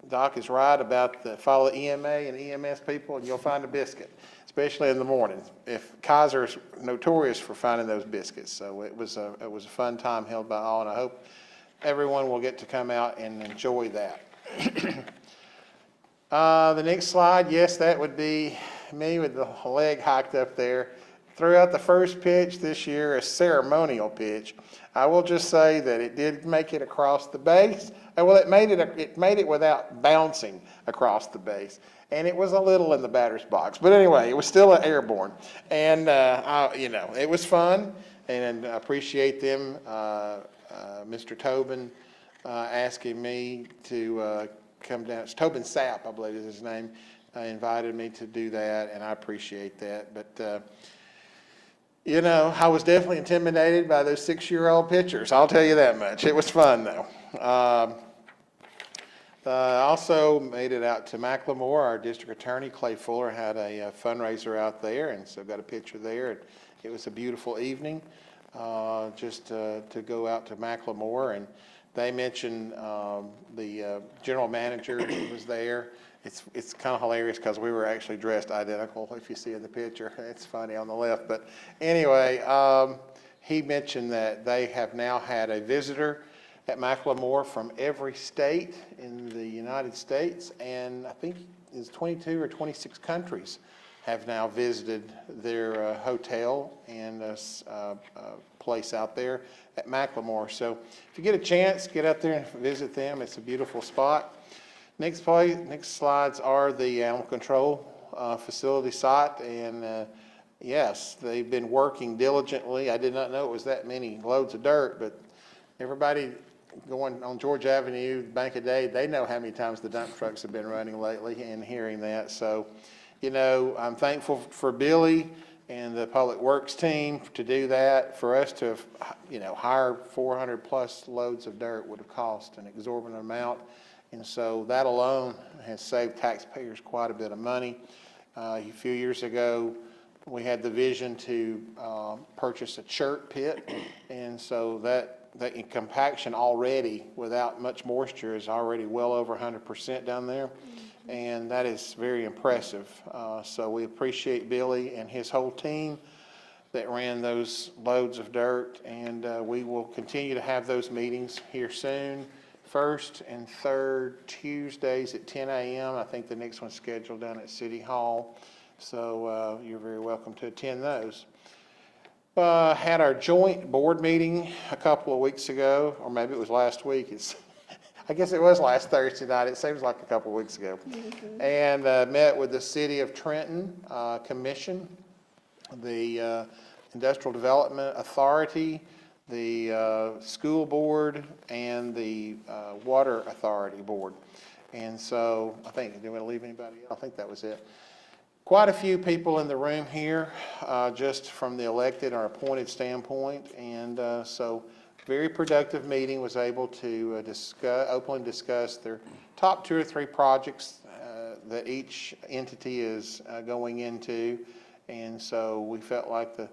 Doc is right about follow the EMA and EMS people, and you'll find a biscuit, especially in the mornings. If Kaiser's notorious for finding those biscuits, so it was a fun time held by all, and I hope everyone will get to come out and enjoy that. The next slide, yes, that would be me with the leg hiked up there. Threw out the first pitch this year, a ceremonial pitch. I will just say that it did make it across the base. Well, it made it without bouncing across the base, and it was a little in the batter's box. But anyway, it was still airborne, and it was fun, and I appreciate them. Mr. Tobin asking me to come down. It's Tobin Sapp, I believe is his name, invited me to do that, and I appreciate that. But, I was definitely intimidated by those 6-year-old pitchers. I'll tell you that much. It was fun, though. Also made it out to Macklemore. Our district attorney, Clay Fuller, had a fundraiser out there, and so got a picture there. It was a beautiful evening. Just to go out to Macklemore, and they mentioned the general manager was there. It's kind of hilarious because we were actually dressed identical, if you see in the picture. It's funny on the left, but anyway, he mentioned that they have now had a visitor at Macklemore from every state in the United States, and I think it's 22 or 26 countries have now visited their hotel and place out there at Macklemore. So if you get a chance, get out there and visit them. It's a beautiful spot. Next slides are the animal control facility site, and yes, they've been working diligently. I did not know it was that many loads of dirt, but everybody going on George Avenue, Bank of Dade, they know how many times the dump trucks have been running lately and hearing that. So, you know, I'm thankful for Billy and the Public Works team to do that. For us to have, you know, hire 400 plus loads of dirt would have cost an exorbitant amount. And so that alone has saved taxpayers quite a bit of money. A few years ago, we had the vision to purchase a chert pit, and so that compaction already, without much moisture, is already well over 100% down there, and that is very impressive. So we appreciate Billy and his whole team that ran those loads of dirt, and we will continue to have those meetings here soon. First and third Tuesdays at 10 a.m. I think the next one's scheduled down at City Hall. So you're very welcome to attend those. Had our joint board meeting a couple of weeks ago, or maybe it was last week. I guess it was last Thursday night. It seems like a couple of weeks ago. And met with the City of Trenton Commission, the Industrial Development Authority, the School Board, and the Water Authority Board. And so I think, did we leave anybody? I think that was it. Quite a few people in the room here, just from the elected or appointed standpoint, and so very productive meeting. Was able to openly discuss their top 2 or 3 projects that each entity is going into, and so we felt like the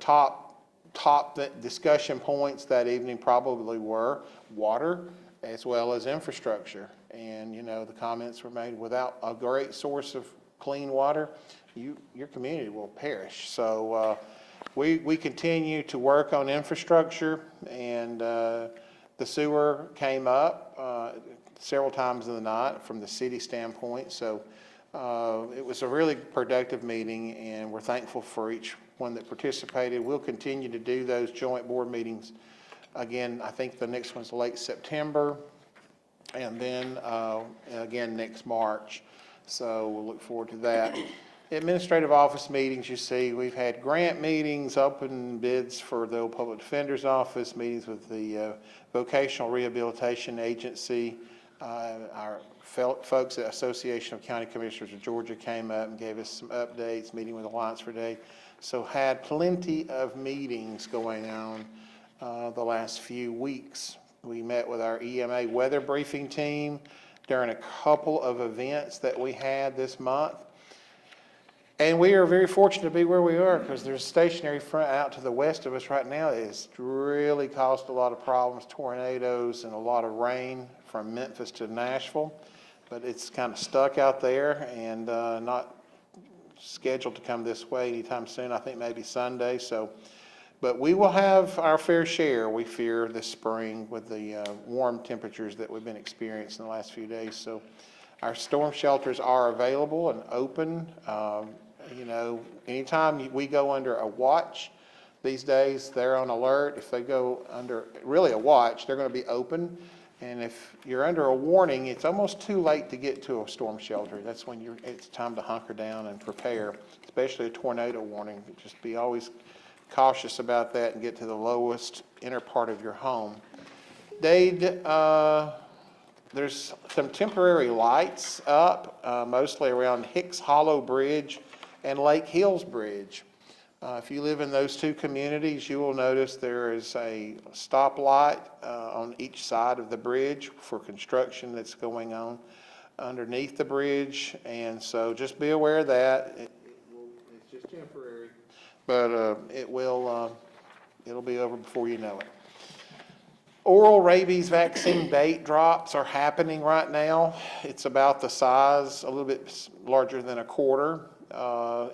top discussion points that evening probably were water as well as infrastructure, and the comments were made, without a great source of clean water, your community will perish. So we continue to work on infrastructure, and the sewer came up several times in the night from the city standpoint. So it was a really productive meeting, and we're thankful for each one that participated. We'll continue to do those joint board meetings. Again, I think the next one's late September, and then again next March. So we'll look forward to that. Administrative office meetings, you see, we've had grant meetings, open bids for the Old Public Defender's Office, meetings with the Vocational Rehabilitation Agency. Our folks at Association of County Commissioners of Georgia came up and gave us some updates, meeting with Alliance for Dade. So had plenty of meetings going on the last few weeks. We met with our EMA weather briefing team during a couple of events that we had this month. And we are very fortunate to be where we are, because there's a stationary front out to the west of us right now that has really caused a lot of problems, tornadoes and a lot of rain from Memphis to Nashville. But it's kind of stuck out there and not scheduled to come this way anytime soon. I think maybe Sunday. But we will have our fair share, we fear, this spring with the warm temperatures that we've been experiencing the last few days. So our storm shelters are available and open. Anytime we go under a watch these days, they're on alert. If they go under really a watch, they're going to be open. And if you're under a warning, it's almost too late to get to a storm shelter. That's when it's time to hunker down and prepare, especially a tornado warning. Just be always cautious about that and get to the lowest inner part of your home. Dade, there's some temporary lights up, mostly around Hicks Hollow Bridge and Lake Hills Bridge. If you live in those 2 communities, you will notice there is a stoplight on each side of the bridge for construction that's going on underneath the bridge. And so just be aware of that. It's just temporary, but it'll be over before you know it. Oral rabies vaccine date drops are happening right now. It's about the size, a little bit larger than a quarter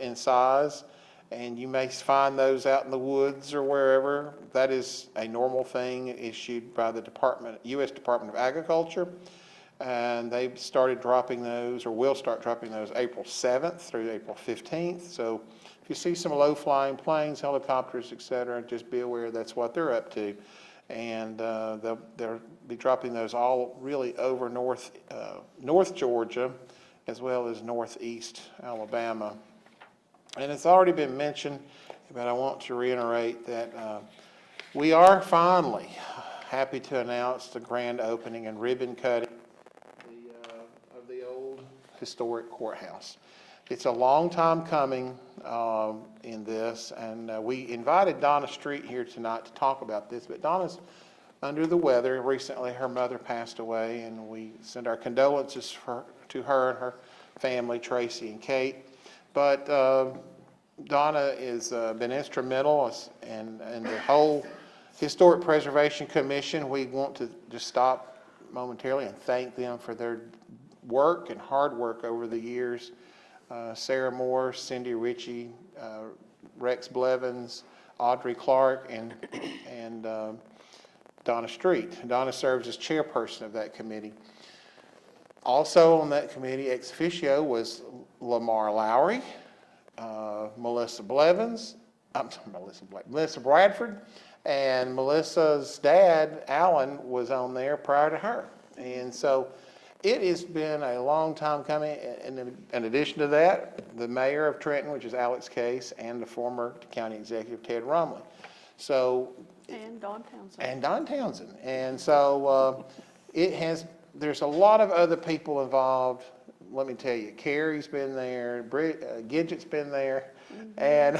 in size, and you may find those out in the woods or wherever. That is a normal thing issued by the U.S. Department of Agriculture. And they've started dropping those, or will start dropping those April 7th through April 15th. So if you see some low-flying planes, helicopters, et cetera, just be aware that's what they're up to. And they'll be dropping those all really over North Georgia, as well as northeast Alabama. And it's already been mentioned, but I want to reiterate that we are finally happy to announce the grand opening and ribbon cutting of the old historic courthouse. It's a long time coming in this, and we invited Donna Street here tonight to talk about this, but Donna's under the weather. Recently, her mother passed away, and we send our condolences to her and her family, Tracy and Kate. But Donna has been instrumental in the whole Historic Preservation Commission. We want to just stop momentarily and thank them for their work and hard work over the years. Sarah Moore, Cindy Ritchie, Rex Blevins, Audrey Clark, and Donna Street. Donna serves as chairperson of that committee. Also on that committee, ex officio, was Lamar Lowry, Melissa Blevins, Melissa Bradford, and Melissa's dad, Alan, was on there prior to her. And so it has been a long time coming. And in addition to that, the mayor of Trenton, which is Alex Case, and the former county executive, Ted Rumley. So, And Don Townsend. and Don Townsend. And so there's a lot of other people involved. Let me tell you, Carrie's been there, Gidget's been there, and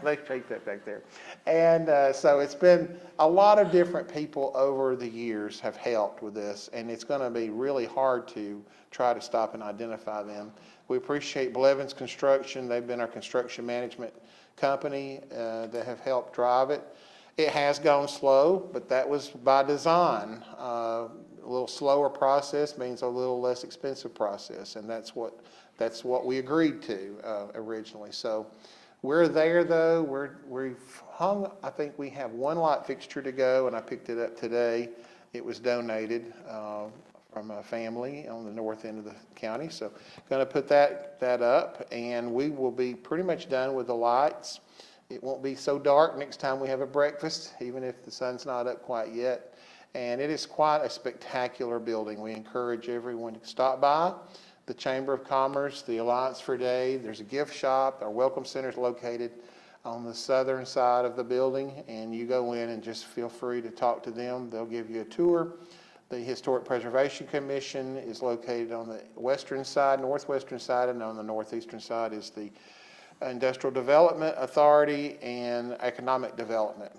they take that back there. And so it's been a lot of different people over the years have helped with this, and it's going to be really hard to try to stop and identify them. We appreciate Blevins Construction. They've been our construction management company that have helped drive it. It has gone slow, but that was by design. A little slower process means a little less expensive process, and that's what we agreed to originally. So we're there, though. We've hung. I think we have one light fixture to go, and I picked it up today. It was donated from a family on the north end of the county. So going to put that up, and we will be pretty much done with the lights. It won't be so dark next time we have a breakfast, even if the sun's not up quite yet. And it is quite a spectacular building. We encourage everyone to stop by. The Chamber of Commerce, the Alliance for Dade, there's a gift shop. Our Welcome Center is located on the southern side of the building, and you go in and just feel free to talk to them. They'll give you a tour. The Historic Preservation Commission is located on the western side, northwestern side, and on the northeastern side is the Industrial Development Authority and Economic Development.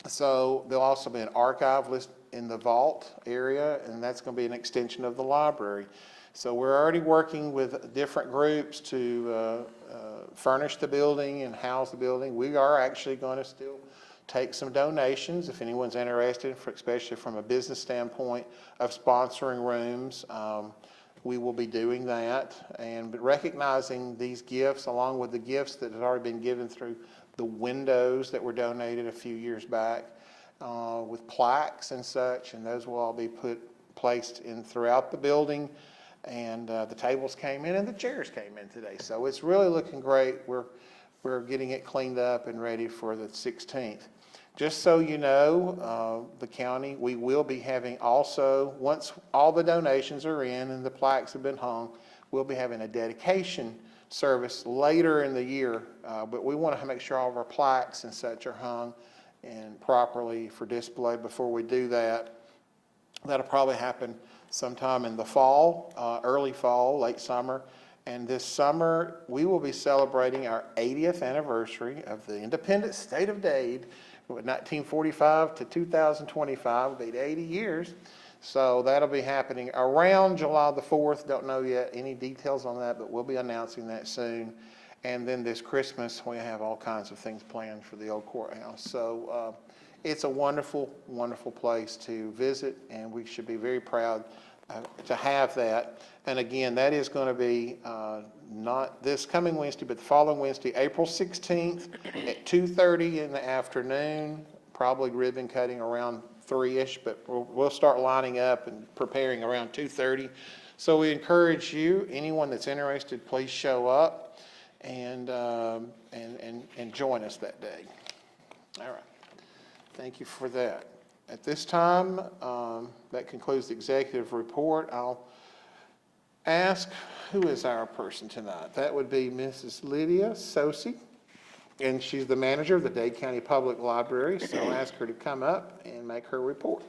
So there'll also be an archive list in the vault area, and that's going to be an extension of the library. So we're already working with different groups to furnish the building and house the building. We are actually going to still take some donations if anyone's interested, especially from a business standpoint of sponsoring rooms. We will be doing that, and recognizing these gifts along with the gifts that have already been given through the windows that were donated a few years back with plaques and such, and those will all be placed in throughout the building. And the tables came in and the chairs came in today, so it's really looking great. We're getting it cleaned up and ready for the 16th. Just so you know, the county, we will be having also, once all the donations are in and the plaques have been hung, we'll be having a dedication service later in the year, but we want to make sure all of our plaques and such are hung and properly for display before we do that. That'll probably happen sometime in the fall, early fall, late summer. And this summer, we will be celebrating our 80th anniversary of the independent state of Dade. 1945 to 2025 will be 80 years. So that'll be happening around July the 4th. Don't know yet any details on that, but we'll be announcing that soon. And then this Christmas, we have all kinds of things planned for the old courthouse. So it's a wonderful, wonderful place to visit, and we should be very proud to have that. And again, that is going to be not this coming Wednesday, but the following Wednesday, April 16th at 2:30 in the afternoon, probably ribbon cutting around 3-ish, but we'll start lining up and preparing around 2:30. So we encourage you, anyone that's interested, please show up and join us that day. All right. Thank you for that. At this time, that concludes the executive report. I'll ask, who is our person tonight? That would be Mrs. Lydia Sosi, and she's the manager of the Dade County Public Library, so I'll ask her to come up and make her report.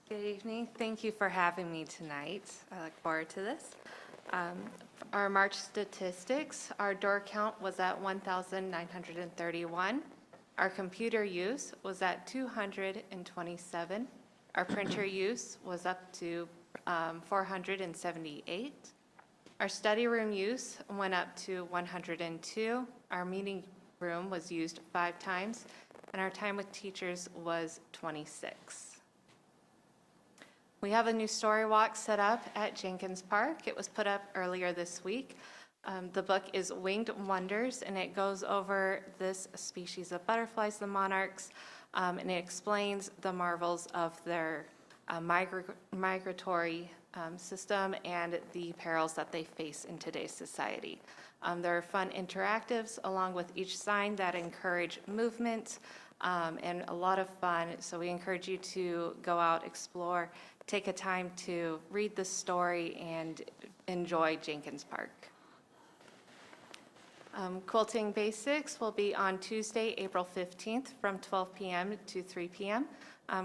Good evening. Thank you for having me tonight. I look forward to this. Our March statistics, our door count was at 1,931. Our computer use was at 227. Our printer use was up to 478. Our study room use went up to 102. Our meeting room was used 5 times, and our time with teachers was 26. We have a new story walk set up at Jenkins Park. It was put up earlier this week. The book is Winged Wonders, and it goes over this species of butterflies, the monarchs, and it explains the marvels of their migratory system and the perils that they face in today's society. There are fun interactives along with each sign that encourage movement and a lot of fun. So we encourage you to go out, explore, take a time to read the story and enjoy Jenkins Park. Quilting Basics will be on Tuesday, April 15th from 12 p.m. to 3 p.m.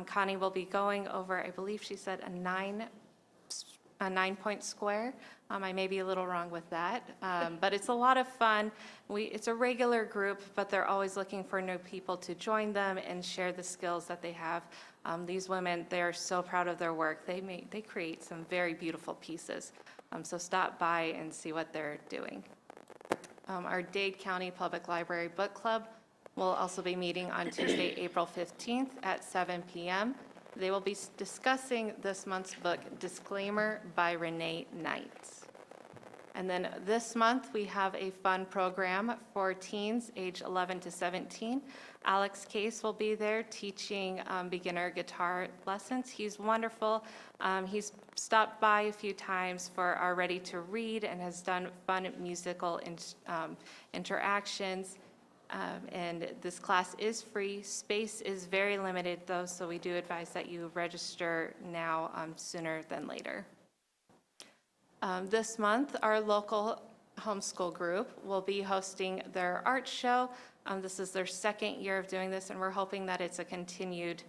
Connie will be going over, I believe she said a 9-point square. I may be a little wrong with that, but it's a lot of fun. It's a regular group, but they're always looking for new people to join them and share the skills that they have. These women, they are so proud of their work. They create some very beautiful pieces. So stop by and see what they're doing. Our Dade County Public Library Book Club will also be meeting on Tuesday, April 15th at 7 p.m. They will be discussing this month's book, Disclaimer by Renee Knight. And then this month, we have a fun program for teens age 11 to 17. Alex Case will be there teaching beginner guitar lessons. He's wonderful. He's stopped by a few times for our Ready to Read and has done fun musical interactions. And this class is free. Space is very limited though, so we do advise that you register now sooner than later. This month, our local homeschool group will be hosting their art show. This is their second year of doing this, and we're hoping that it's a continued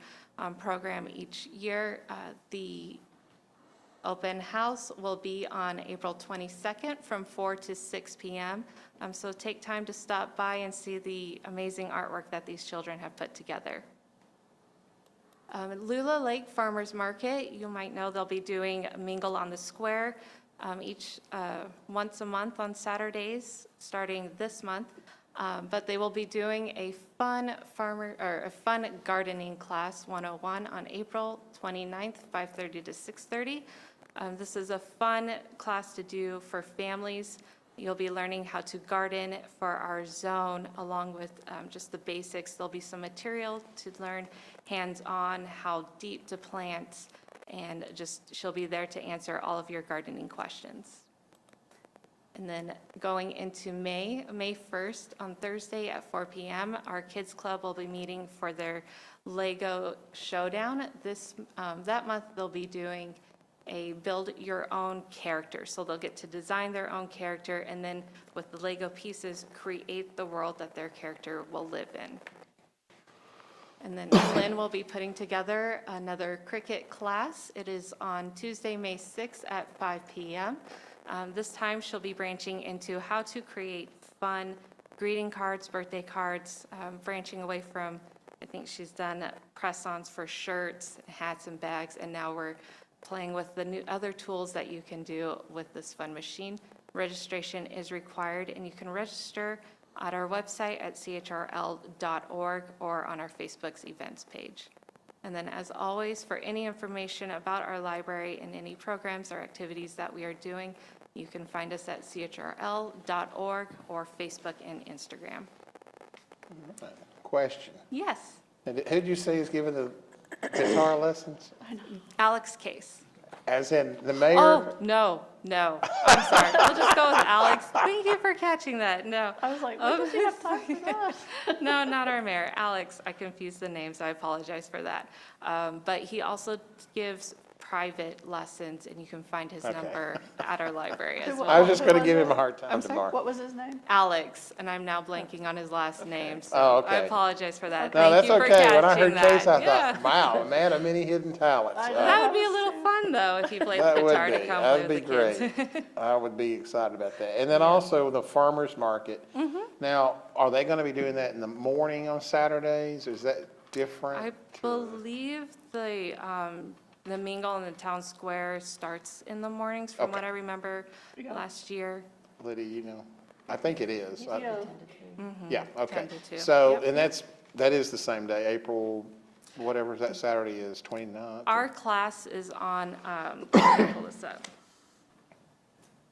program each year. The open house will be on April 22nd from 4 to 6 p.m. So take time to stop by and see the amazing artwork that these children have put together. Lula Lake Farmers Market, you might know they'll be doing Mingle on the Square once a month on Saturdays, starting this month. But they will be doing a fun gardening class 101 on April 29th, 5:30 to 6:30. This is a fun class to do for families. You'll be learning how to garden for our zone along with just the basics. There'll be some material to learn hands-on how deep to plant, and she'll be there to answer all of your gardening questions. And then going into May 1st, on Thursday at 4 p.m., our Kids Club will be meeting for their Lego Showdown. That month, they'll be doing a build your own character. So they'll get to design their own character and then with the Lego pieces, create the world that their character will live in. And then Lynn will be putting together another cricket class. It is on Tuesday, May 6th at 5 p.m. This time she'll be branching into how to create fun greeting cards, birthday cards, branching away from, I think she's done press-ons for shirts, hats, and bags, and now we're playing with the new other tools that you can do with this fun machine. Registration is required, and you can register at our website at chrl.org or on our Facebook's events page. And then as always, for any information about our library and any programs or activities that we are doing, you can find us at chrl.org or Facebook and Instagram. Question. Yes. And who did you say is giving the guitar lessons? Alex Case. As in the mayor? Oh, no, I'm sorry. We'll just go with Alex. Thank you for catching that. No. I was like, when does he have time for that? No, not our mayor, Alex. I confused the names, I apologize for that. But he also gives private lessons, and you can find his Okay. number at our library as Who I was well. just going to give him a hard time I'm sorry, tomorrow. what was his name? Alex, and I'm now blanking on his last name, so Oh, I okay. apologize for that. No, Thank that's you for okay. When I catching heard Case, I that. thought, wow, a man of many hidden talents. I know. That would be a little fun, though, if he played the That would guitar be, to come that'd play be with the kids. great. I would be excited about that. And then also the farmer's market. Now, are they going to be doing that in the morning on Saturdays? Is that different? I believe the mingle in the town square starts in the mornings, from what Okay. I remember last year. Lydia, you know? I think it is. Yeah. Yeah, okay. 10 to 2. So, Yep. and that is the same day, April, whatever that Saturday is, 29th? Our class is on, let me pull this up.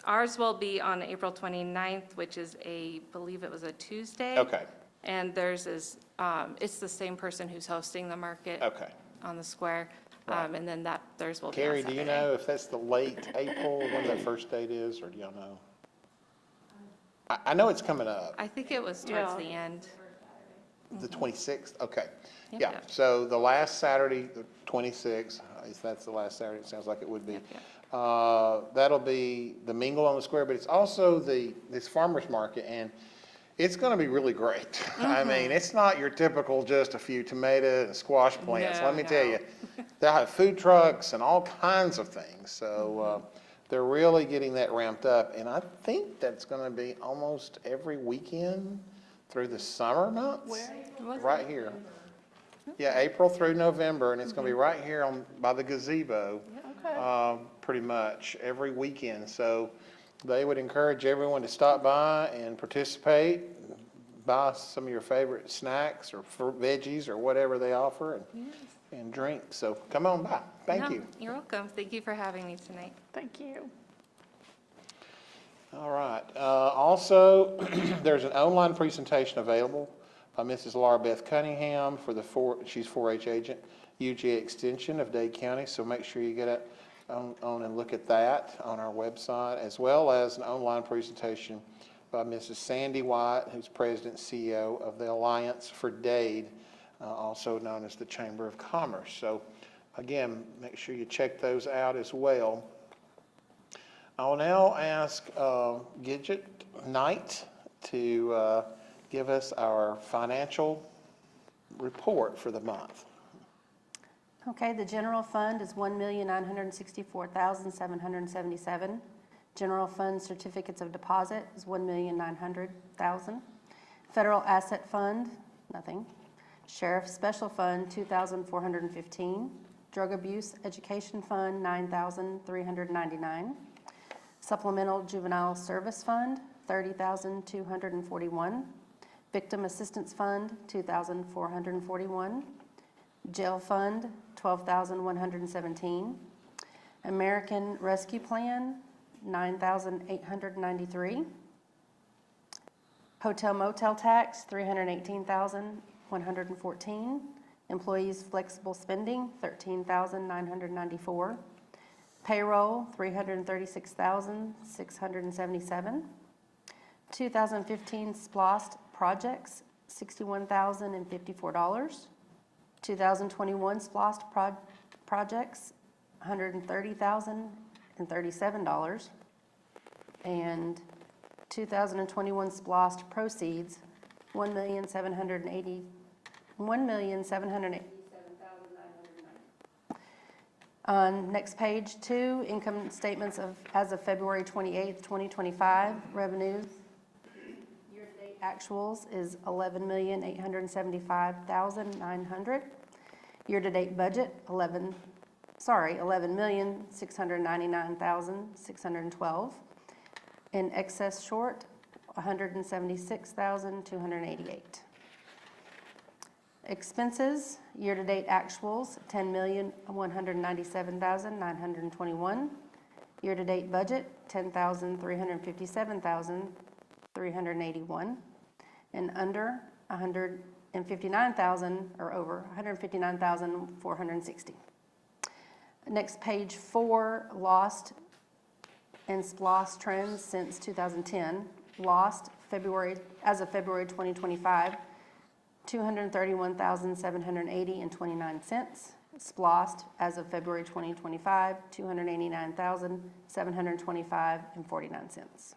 Ours will be on April 29th, which is believe it was a Tuesday. Okay, And theirs is, it's the same person who's hosting the market okay. on the square. Right. And then theirs will be on Carrie, do you Saturday. know if that's the late April, when that first date is, or do y'all know? I know it's coming up, I think it was towards Yeah. the end. the 26th, okay. Yep, Yeah, yep. so the last Saturday, the 26th, if that's the last Saturday, it sounds like it would be. Yep, yep. That'll be the mingle on the square, but it's also this farmer's market, and it's gonna be really great. I mean, it's not your typical just a few tomato and squash plants, No, let me tell no. you. They'll have food trucks and all kinds of things, so, they're really getting that ramped up, and I think that's gonna be almost every weekend through the summer months. Where? Right here. Yeah, April through November, and it's gonna be right here by the gazebo. Okay. Pretty much every weekend. So they would encourage everyone to stop by and participate, buy some of your favorite snacks or veggies or whatever they offer and drink. So come on by. Thank No, you. You're welcome. Thank you for having me tonight. Thank you. All right. Also, there's an online presentation available by Mrs. Laura Beth Cunningham she's 4-H agent, UGA Extension of Dade County. So make sure you get on and look at that on our website, as well as an online presentation by Mrs. Sandy White, who's President and CEO of the Alliance for Dade, also known as the Chamber of Commerce. So again, make sure you check those out as well. I will now ask Gidget Knight to give us our financial report for the month. Okay, the general fund is $1,964,777. General fund certificates of deposit is $1,900,000. Federal asset fund, nothing. Sheriff special fund, $2,415. Drug abuse education fund, $9,399. Supplemental juvenile service fund, $30,241. Victim assistance fund, $2,441. Jail fund, $12,117. American Rescue Plan, $9,893. Hotel motel tax, $318,114. Employees flexible spending, $13,994. Payroll, $336,677. 2015 SPLOST projects, $61,054. 2021 SPLOST projects, $130,037. And 2021 SPLOST proceeds, $1,787,990. On next page 2, income statements as of February 28th, 2025, revenues. Year-to-date actuals is $11,875,900. Year-to-date budget, $11,699,612. In excess short, $176,288. Expenses, year-to-date actuals, $10,197,921. Year-to-date budget, $10,357,381. And under, $159,000, or over $159,460. Next, page 4, lost and SPLOST trends since 2010. Lost as of February 2025, $231,780.29. SPLOST as of February 2025, $289,725.49.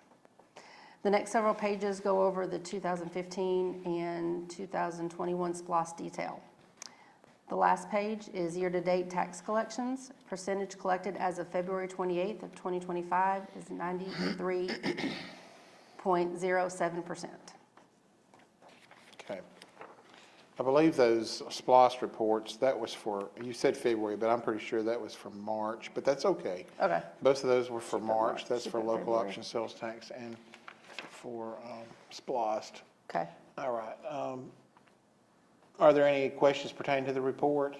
The next several pages go over the 2015 and 2021 SPLOST detail. The last page is year-to-date tax collections. Percentage collected as of February 28th of 2025 is 93.07%. Okay. I believe those SPLOST reports, that was for, you said February, but I'm pretty sure that was for March, but that's okay. Okay. Both of those were for She put March. March. That's She for put local February. option sales tax and for SPLOST. Okay. All right. Are there any questions pertaining to the report?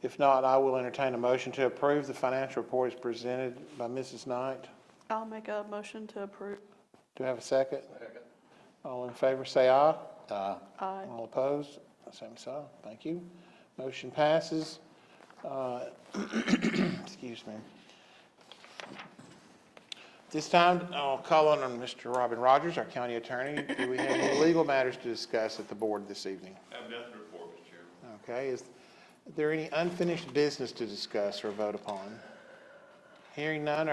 If not, I will entertain a motion to approve the financial report as presented by Mrs. Knight. I'll make a motion to approve. Do I have a second? Second. All in favor, say aye. Aye. Aye. All opposed? Same sign. Thank you. Motion passes. Excuse me. This time, I'll call on Mr. Robin Rogers, our county attorney. Do we have any legal matters to discuss at the board this evening? I have nothing to report, Mr. Chairman. Okay, is there any unfinished business to discuss or vote upon? Hearing none,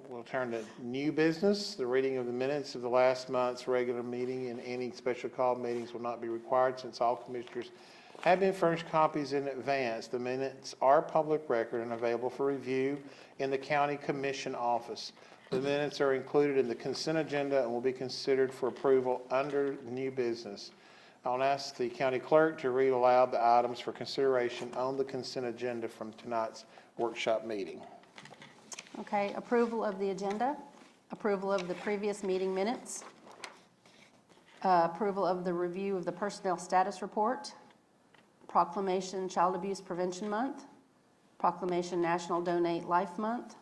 we'll turn to new business. The reading of the minutes of the last month's regular meeting and any special call meetings will not be required since all commissioners have been furnished copies in advance. The minutes are public record and available for review in the county commission office. The minutes are included in the consent agenda and will be considered for approval under new business. I'll ask the county clerk to read aloud the items for consideration on the consent agenda from tonight's workshop meeting. Okay, approval of the agenda, approval of the previous meeting minutes, approval of the review of the personnel status report, proclamation Child Abuse Prevention Month, proclamation National Donate Life Month,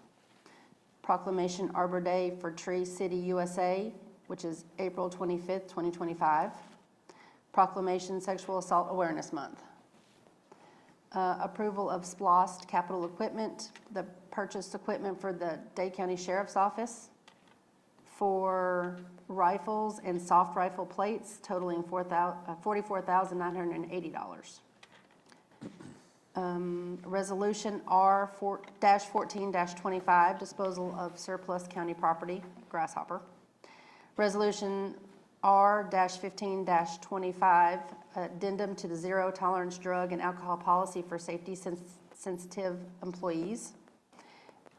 proclamation Arbor Day for Tree City USA, which is April 25th, 2025, proclamation Sexual Assault Awareness Month. Approval of SPLOST capital equipment, the purchased equipment for the Dade County Sheriff's Office for rifles and soft rifle plates totaling $44,980. Resolution R-14-25, disposal of surplus county property, Grasshopper. Resolution R-15-25, addendum to the zero tolerance drug and alcohol policy for safety sensitive employees.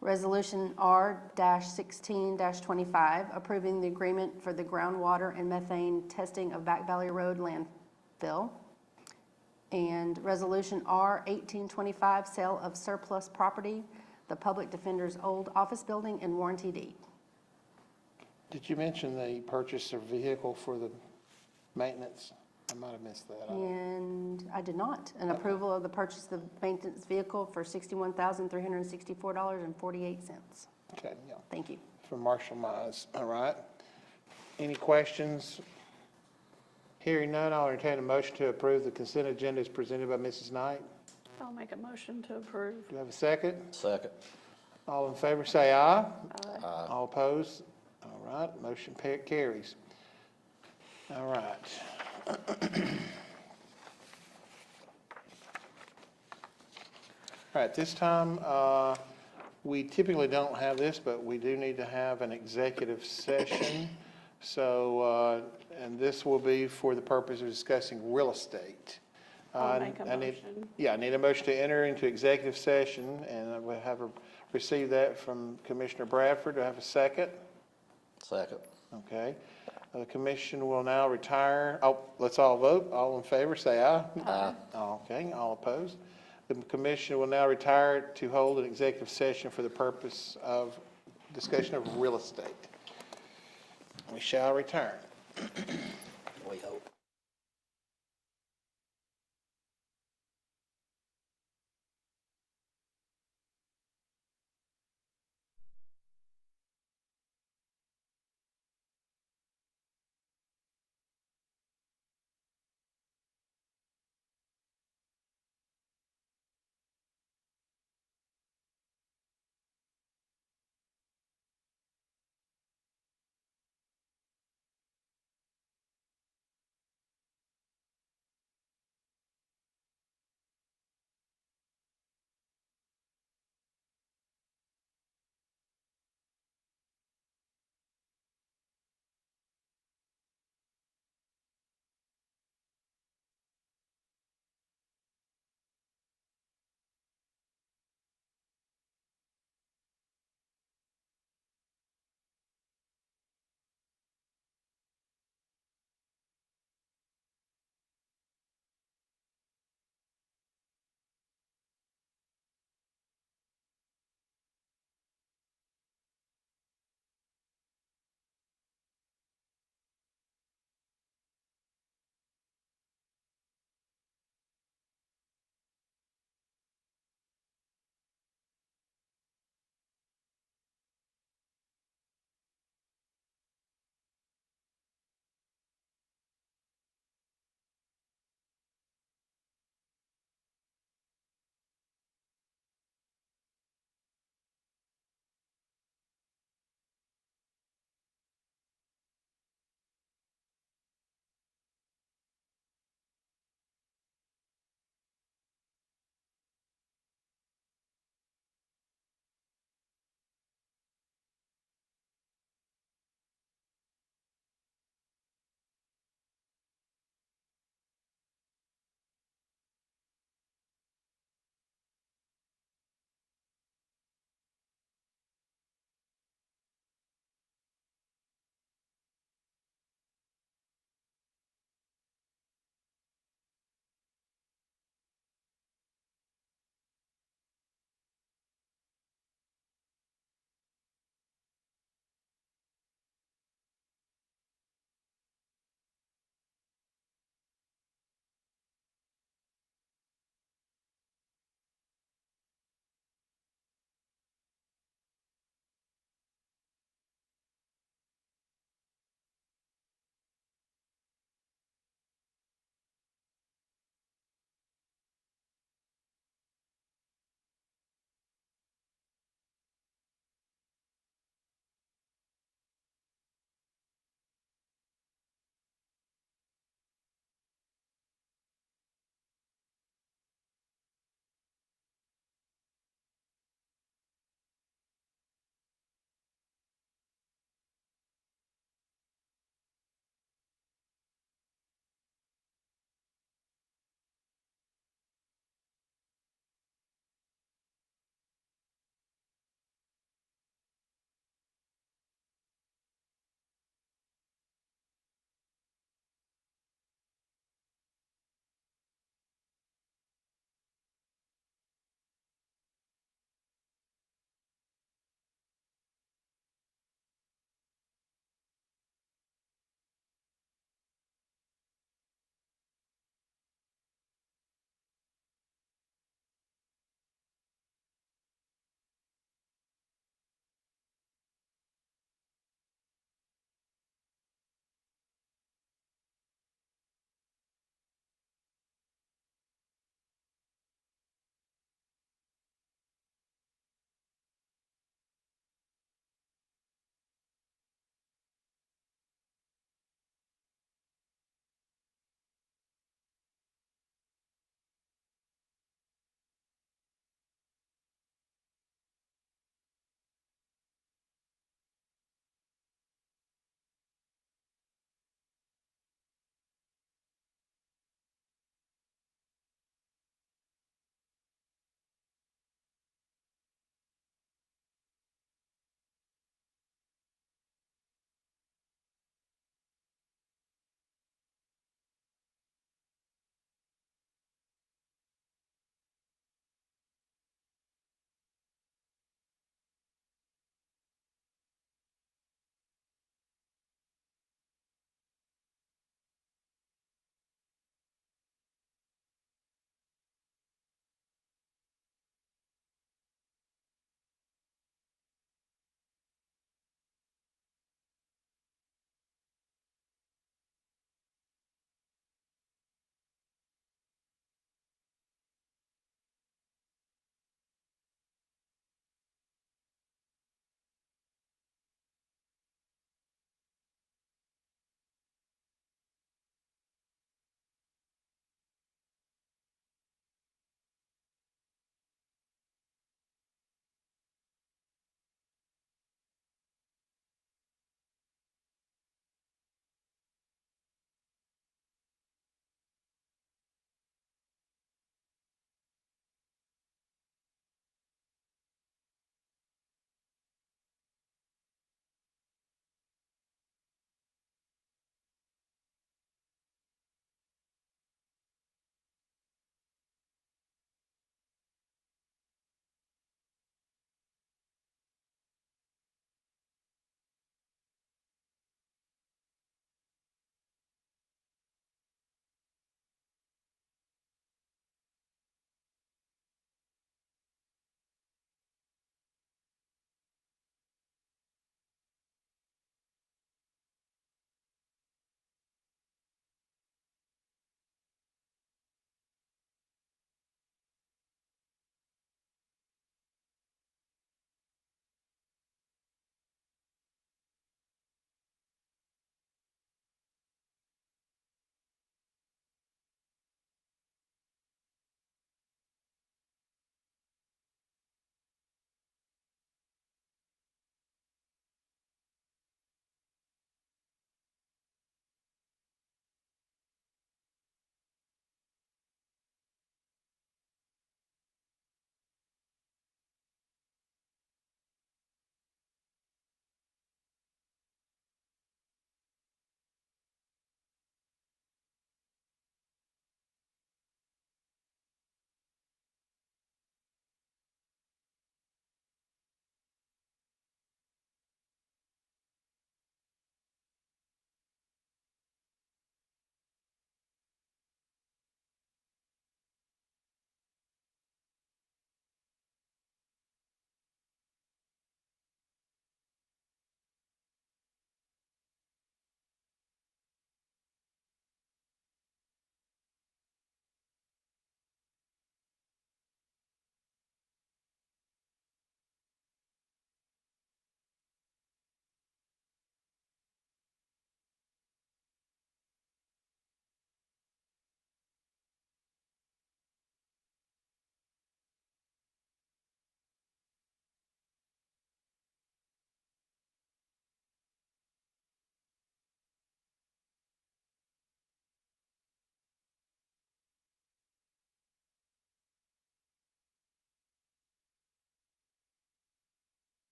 Resolution R-16-25, approving the agreement for the groundwater and methane testing of Back Valley Road landfill. And Resolution R-18-25, sale of surplus property, the public defender's old office building and warranty deed. Did you mention the purchase of vehicle for the maintenance? I might have missed that. And I did not. An approval of the purchase of maintenance vehicle for $61,364.48. Okay, yeah, Thank you. from Marshall Mize, all right. Any questions? Hearing none, I'll entertain a motion to approve the consent agenda as presented by Mrs. Knight. I'll make a motion to approve. Do I have a second? Second. All in favor, say aye. Aye. All opposed? All right, motion carries. All right. All right, this time, we typically don't have this, but we do need to have an executive session. So, and this will be for the purpose of discussing real estate. I'll make a I need- motion. Yeah, I need a motion to enter into executive session, and I will have received that from Commissioner Bradford. Do I have a second? Second. Okay. The commission will now retire. Oh, let's all vote. All in favor, say aye. Aye. Okay, all opposed. The commission will now retire to hold an executive session for the purpose of discussion of real estate. We shall return. We hope.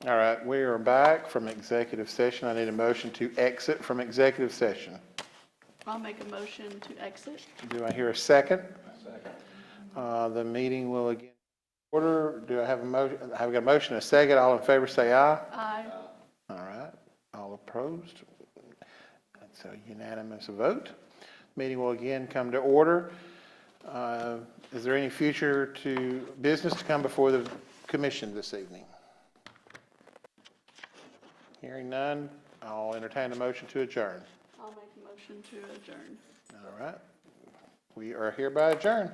All right, we are back from executive session. I need a motion to exit from executive session. I'll make a motion to exit. Do I hear a second? Second. The meeting will again order. Do I have a motion? Have we got a motion and a second? All in favor say aye. Aye. All right, all opposed? That's a unanimous vote. Meeting will again come to order. Is there any future business to come before the commission this evening? Hearing none, I'll entertain a motion to adjourn. I'll make a motion to adjourn. All right, we are hereby adjourned.